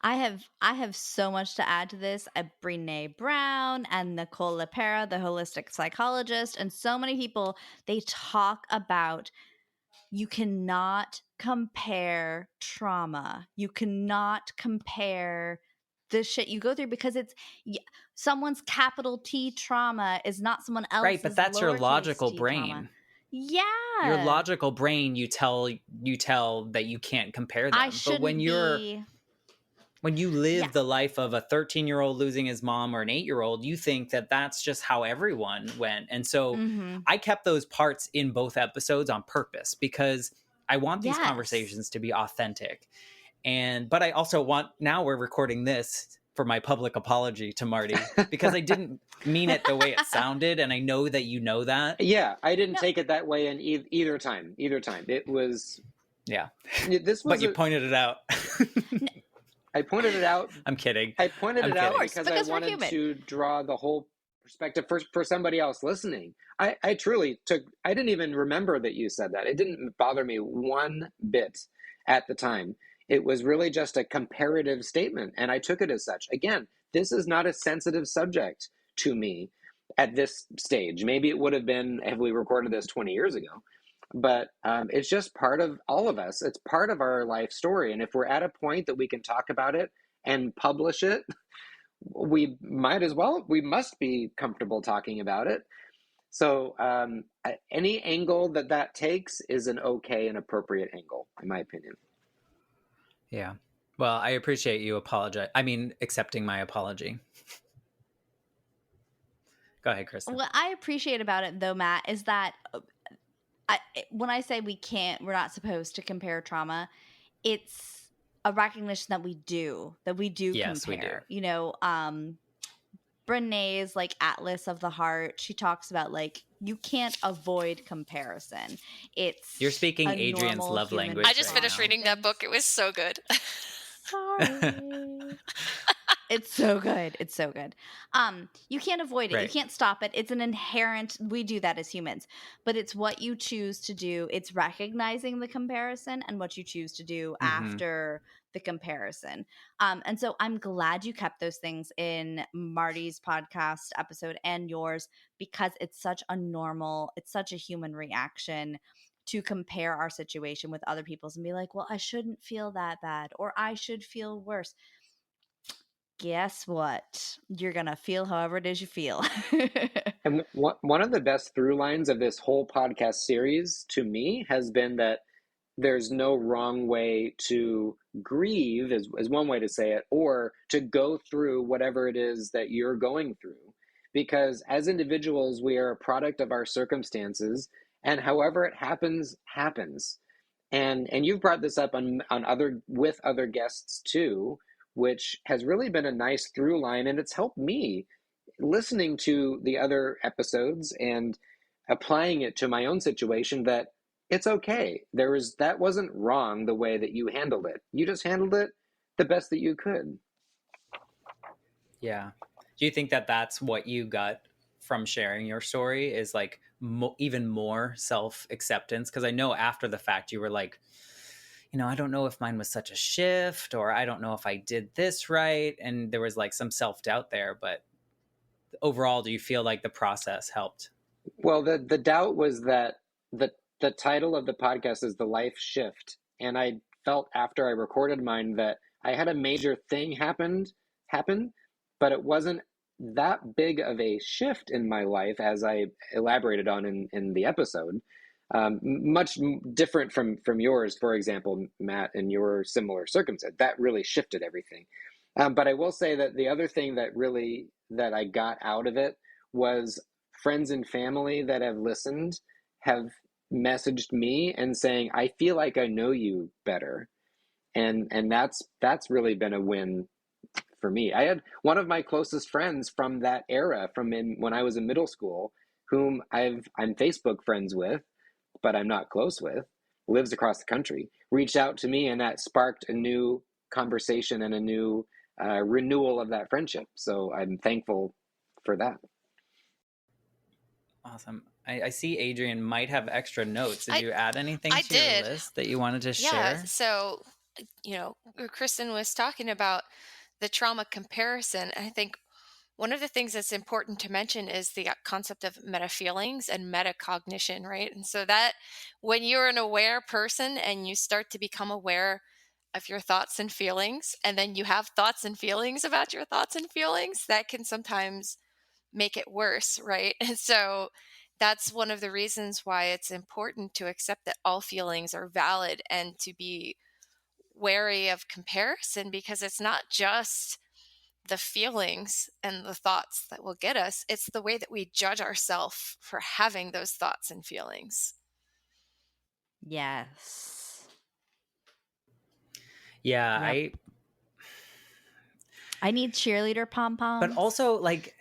I have so much to add to this. Brené Brown and Nicole LePera, the holistic psychologist, and so many people, they talk about you cannot compare trauma. You cannot compare the shit you go through, because it's someone's capital T trauma is not someone else's. Right, but that's your logical T brain. Trauma. Yeah. Your logical brain, you tell that you can't compare them. But when you live the life of a 13-year-old losing his mom or an 8-year-old, you think that that's just how everyone went. And so I kept those parts in both episodes on purpose, because I want these conversations to be authentic. But I also want, now we're recording this for my public apology to Marty, because I didn't mean it the way it sounded. And I know that you know that. Yeah, I didn't take it that way in either time. It was... Yeah. But you pointed it out. I pointed it out. I'm kidding. I pointed it out because I wanted to draw the whole perspective for somebody else listening. I truly I didn't even remember that you said that. It didn't bother me one bit at the time. It was really just a comparative statement, and I took it as such. Again, this is not a sensitive subject to me at this stage. Maybe it would have been if we recorded this 20 years ago. But it's just part of all of us. It's part of our life story. And if we're at a point that we can talk about it and publish it, we must be comfortable talking about it. So any angle that takes is an okay and appropriate angle, in my opinion. Yeah. Well, I appreciate you accepting my apology. Go ahead, Christin. What I appreciate about it, though, Matt, is that when I say we're not supposed to compare trauma, it's a recognition that we do yes, compare. We do. Brené's like Atlas of the Heart, she talks about like you can't avoid comparison. It's You're speaking a Adrienne's normal love human language I just right finished now. reading that book. It was so good. Sorry. It's so good. It's so good. You can't avoid it. You Right. can't stop it. It's an inherent, we do that as humans, but it's what you choose to do. It's recognizing the comparison and what you choose to do after the comparison. And so I'm glad you kept those things in Marty's podcast episode and yours, because it's such a human reaction to compare our situation with other people's and be like, well, I shouldn't feel that bad, or I should feel worse. Guess what? You're going to feel however it is you feel. And one of the best through lines of this whole podcast series to me has been that there's no wrong way to grieve, is one way to say it, or to go through whatever it is that you're going through. Because as individuals, we are a product of our circumstances, and however it happens, happens. And you've brought this up on with other guests too, which has really been a nice through line, and it's helped me listening to the other episodes and applying it to my own situation, that it's okay. That wasn't wrong the way that you handled it. You just handled it the best that you could. Yeah. Do you think that that's what you got from sharing your story, is like even more self-acceptance? Because I know after the fact you were like, I don't know if mine was such a shift, or I don't know if I did this right. And there was like some self-doubt there. But overall, do you feel like the process helped? Well, the doubt was that the title of the podcast is The Life Shift. And I felt after I recorded mine that I had a major thing happen, but it wasn't that big of a shift in my life as I elaborated on in the episode. Much different from yours, for example, Matt, and your similar circumstance. That really shifted everything. But I will say that the other thing that I got out of it was friends and family that have listened have messaged me and saying, I feel like I know you better. And that's really been a win for me. I had one of my closest friends from that era, when I was in middle school, whom I'm Facebook friends with, but I'm not close with, lives across the country, reached out to me, and that sparked a new conversation and a new renewal of that friendship. So I'm thankful for that. Awesome. I see Adrienne might have extra notes. Did you add anything to did. your list that you wanted to share? Yeah. So, Christin was talking about the trauma comparison. I think one of the things that's important to mention is the concept of meta feelings and metacognition, right? And so that when you're an aware person and you start to become aware of your thoughts and feelings, and then you have thoughts and feelings about your thoughts and feelings, that can sometimes make it worse, right? And so that's one of the reasons why it's important to accept that all feelings are valid and to be wary of comparison, because it's not just the feelings and the thoughts that will get us, it's the way that we judge ourselves for having those thoughts and feelings. Yes. Yeah, Yep. I need cheerleader pom-poms. But also, like,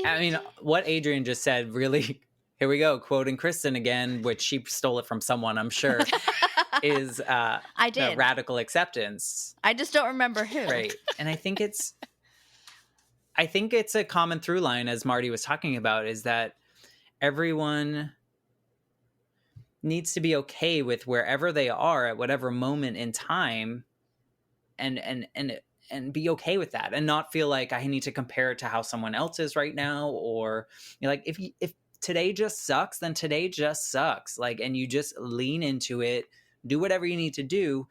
I mean, what Adrienne just said really, here we go, quoting Christin again, which she stole it from someone, I'm sure, is I did. the radical acceptance. I just don't remember who. Right. And I think it's a common through line, as Marty was talking about, is that everyone needs to be okay with wherever they are at whatever moment in time, and be okay with that, and not feel like I need to compare it to how someone else is right now, or like if today just sucks, then today just sucks, like, and you just lean into it, do whatever you need to do,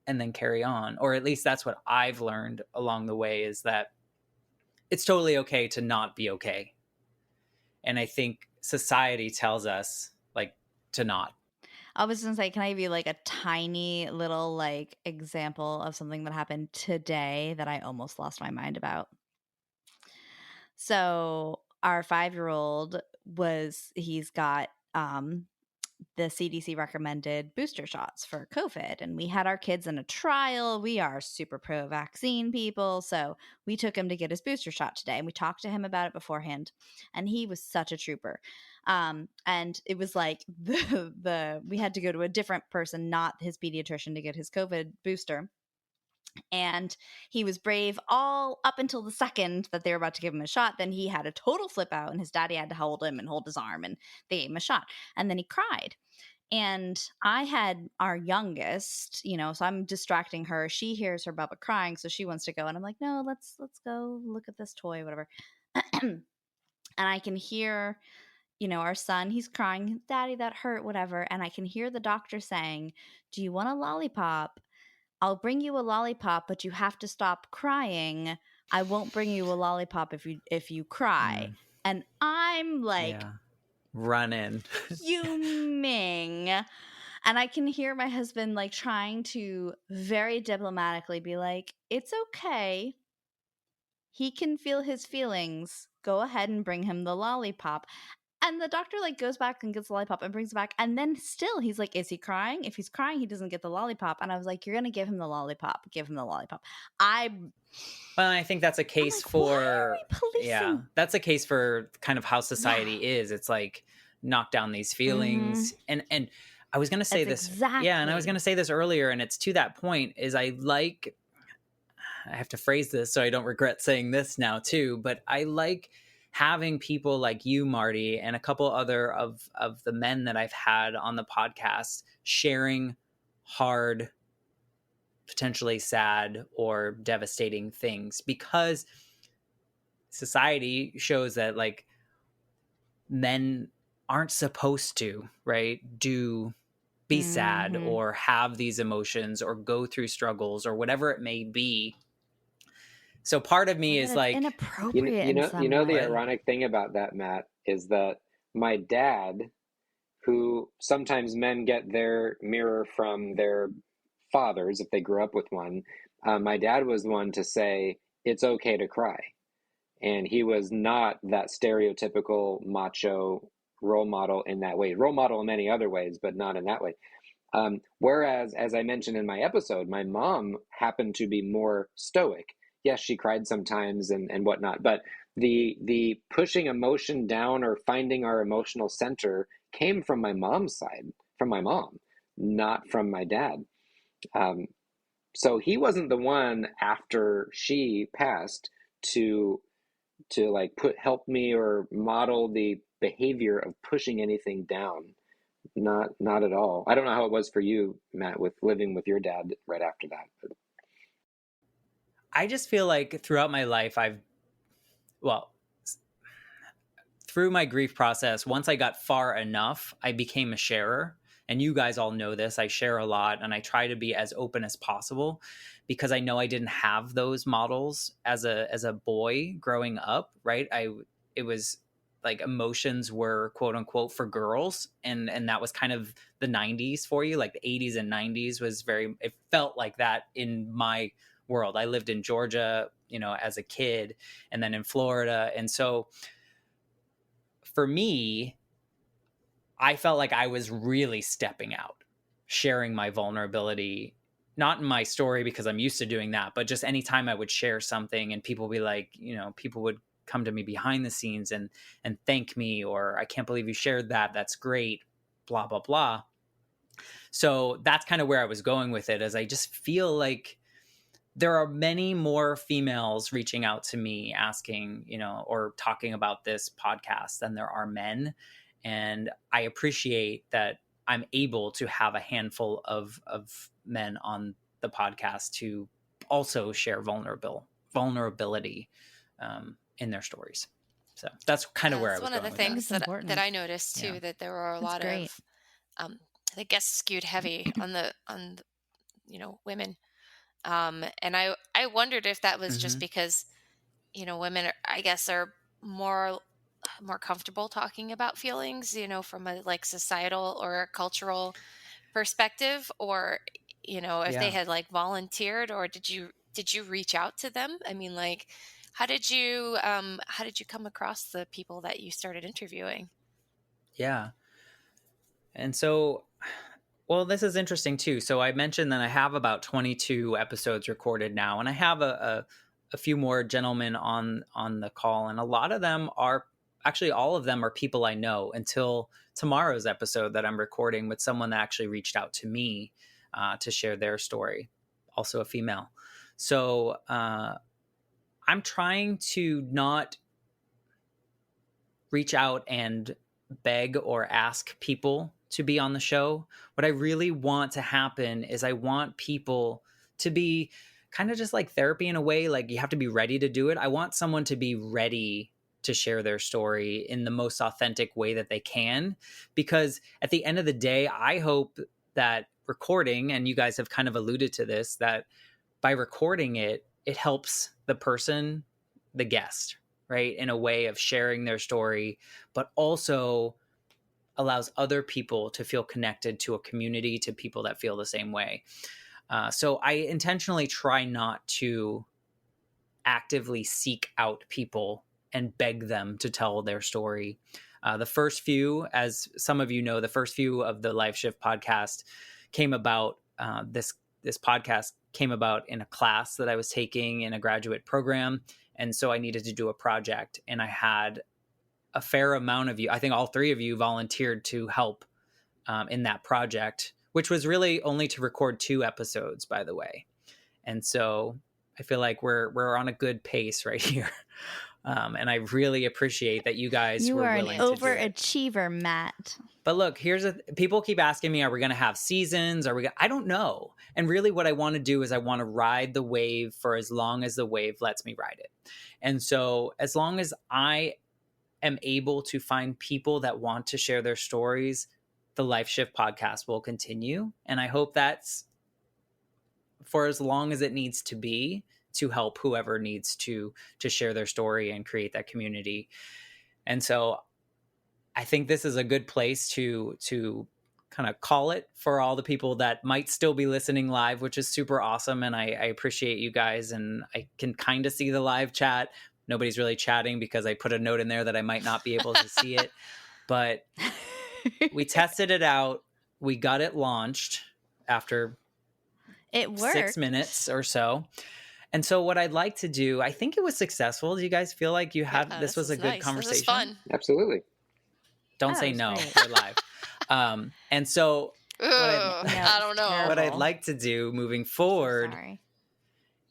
and then carry on. Or at least that's what I've learned along the way, is that it's totally okay to not be okay. And I think society tells us like to not. I was gonna say, can I give you like a tiny little like example of something that happened today that I almost lost my mind about? So our 5-year-old he's got the CDC recommended booster shots for COVID, and we had our kids in a trial. We are super pro vaccine people, so we took him to get his booster shot today, and we talked to him about it beforehand, and he was such a trooper. And it was like we had to go to a different person, not his pediatrician, to get his COVID booster. And he was brave all up until the second that they were about to give him a shot. Then he had a total flip out, and his daddy had to hold him and hold his arm, and they gave him a shot. And then he cried. And I had our youngest, so I'm distracting her. She hears her Bubba crying, so she wants to go. And I'm like, no, let's go look at this toy, whatever. And I can hear, our son, he's crying, Daddy, that hurt, whatever. And I can hear the doctor saying, do you want a lollipop? I'll bring you a lollipop, but you have to stop crying. I won't bring you a lollipop if you cry. And I'm like, running, fuming. And I can hear my husband like trying to very diplomatically be like, it's okay. He can feel his feelings. Go ahead and bring him the lollipop. And the doctor like goes back and gets the lollipop and brings it back. And then still he's like, is he crying? If he's crying, he doesn't get the lollipop. And I was like, you're going to give him the lollipop. Give him the lollipop. Well, I think that's a case for, that's a case for kind of how society is. It's like knock down these feelings. And I was going to say this. Exactly. Yeah. And I was going to say this earlier, and it's to that point is I have to phrase this so I don't regret saying this now too, but I like having people like you, Marty, and a couple other of the men that I've had on the podcast sharing hard, potentially sad or devastating things, because society shows that like men aren't supposed to, right, be sad or have these emotions or go through struggles or whatever it may be. So part of me is like inappropriate. You know the ironic thing about that, Matt, is that my dad, who sometimes men get their mirror from their fathers if they grew up with one, my dad was the one to say it's okay to cry, and he was not that stereotypical macho role model in that way. Role model in many other ways, but not in that way. Whereas, as I mentioned in my episode, my mom happened to be more stoic. Yes, she cried sometimes and whatnot, but the pushing emotion down or finding our emotional center came from my mom's side, from my mom, not from my dad. So he wasn't the one after she passed to like help me or model the behavior of pushing anything down. Not at all. I don't know how it was for you, Matt, with living with your dad right after that. But I just feel like throughout my life, through my grief process, once I got far enough, I became a sharer. And you guys all know this. I share a lot, and I try to be as open as possible because I know I didn't have those models as a boy growing up, right? It was like emotions were quote unquote for girls, and that was kind of the 90s for you. Like the 80s and 90s was it felt like that in my world. I lived in Georgia, as a kid, and then in Florida. And so for me, I felt like I was really stepping out, sharing my vulnerability, not in my story because I'm used to doing that, but just anytime I would share something and people would be like, people would come to me behind the scenes and thank me, or I can't believe you shared that. That's great, blah, blah, blah. So that's kind of where I was going with it, as I just feel like there are many more females reaching out to me asking, or talking about this podcast than there are men. And I appreciate that I'm able to have a handful of men on the podcast to also share vulnerability in their stories. So that's kind of where I was going. One of the things that I noticed too, that there were a lot of, I guess, skewed heavy on the women. And I wondered if that was just because, women are more comfortable talking about feelings, from a like societal or a cultural perspective, or, if they had like volunteered, or did you reach out to them? I mean, like, how did you come across the people that you started interviewing? Yeah. And so, well, this is interesting too. So I mentioned that I have about 22 episodes recorded now, and I have a few more gentlemen on the call, and a lot of them are actually all of them are people I know until tomorrow's episode that I'm recording with someone that actually reached out to me to share their story, also a female. So I'm trying to not reach out and beg or ask people to be on the show. What I really want to happen is I want people to be kind of just like therapy in a way. Like, you have to be ready to do it. I want someone to be ready to share their story in the most authentic way that they can, because at the end of the day, I hope that recording, and you guys have kind of alluded to this, that by recording it, it helps the person, the guest, right, in a way of sharing their story, but also allows other people to feel connected to a community, to people that feel the same way. So I intentionally try not to actively seek out people and beg them to tell their story. The first few, as some of you know, the first few of the Life Shift podcast came about, this podcast came about in a class that I was taking in a graduate program. And so I needed to do a project, and I had a fair amount of you, I think all three of you, volunteered to help in that project, which was really only to record 2 episodes, by the way. And so I feel like we're on a good pace right here. And I really appreciate that you guys were willing to do it. You are an overachiever, Matt. But look, people keep asking me, are we going to have seasons? I don't know. And really what I want to do is I want to ride the wave for as long as the wave lets me ride it. And so as long as I am able to find people that want to share their stories, the Life Shift podcast will continue. And I hope that's for as long as it needs to be, to help whoever needs to share their story and create that community. And so I think this is a good place to kind of call it for all the people that might still be listening live, which is super awesome. And I appreciate you guys. And I can kind of see the live chat. Nobody's really chatting because I put a note in there that I might not be able to see it. But we tested it out. We got it launched after it worked. 6 minutes or so. And so what I'd like to do, I think it was successful. Do you guys feel like this was a good conversation? This is fun. Absolutely. Don't say no. We're live. And so I don't know. What I'd like to do moving forward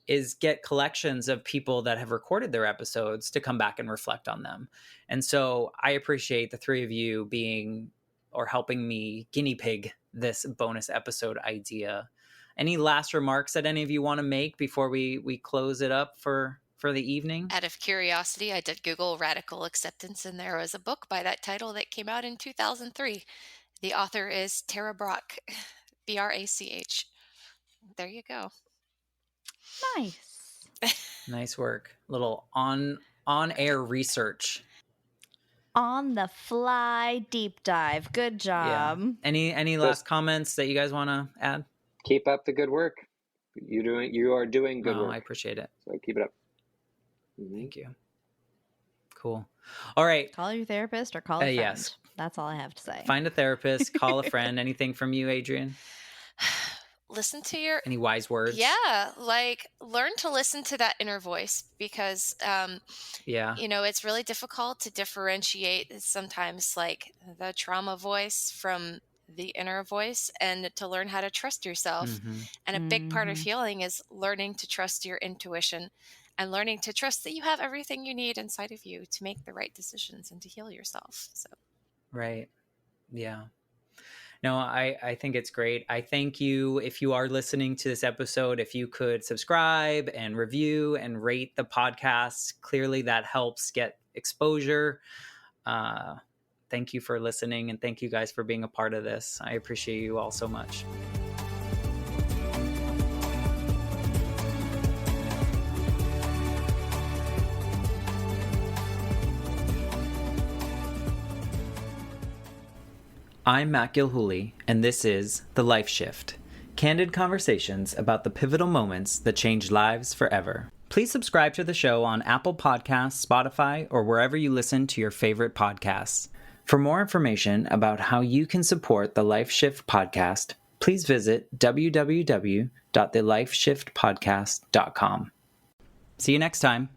is get collections of people that have recorded their episodes to come back and reflect on them. And so I appreciate the 3 of you being or helping me guinea pig this bonus episode idea. Any last remarks that any of you want to make before we close it up for the evening? Out of curiosity, I did Google Radical Acceptance, and there was a book by that title that came out in 2003. The author is Tara Brach, Brach. There you go. Nice. Nice work. Little on-air research. On the fly deep dive. Good job. Yeah. Any last comments that you guys want to add? Keep up the good work. You are doing good work. I appreciate it. So keep it up. Mm-hmm. Thank you. Cool. All right. Call your therapist or call a friend. Yes. That's all I have to say. Find a therapist, call a friend. Anything from you, Adrienne? Listen to your... Any wise words? Yeah. Like, learn to listen to that inner voice, because, it's really difficult to differentiate sometimes, like, the trauma voice from the inner voice, and to learn how to trust yourself. Mm-hmm. And a big part of healing is learning to trust your intuition and learning to trust that you have everything you need inside of you to make the right decisions and to heal yourself. So. Right. Yeah. No, I think it's great. I thank you. If you are listening to this episode, if you could subscribe and review and rate the podcast, clearly that helps get exposure. Thank you for listening, and thank you guys for being a part of this. I appreciate you all so much. I'm Matt Gilhooly, and this is The Life Shift, candid conversations about the pivotal moments that changed lives forever. Please subscribe to the show on Apple Podcasts, Spotify, or wherever you listen to your favorite podcasts. For more information about how you can support the Life Shift podcast, please visit www.thelifeshiftpodcast.com. See you next time.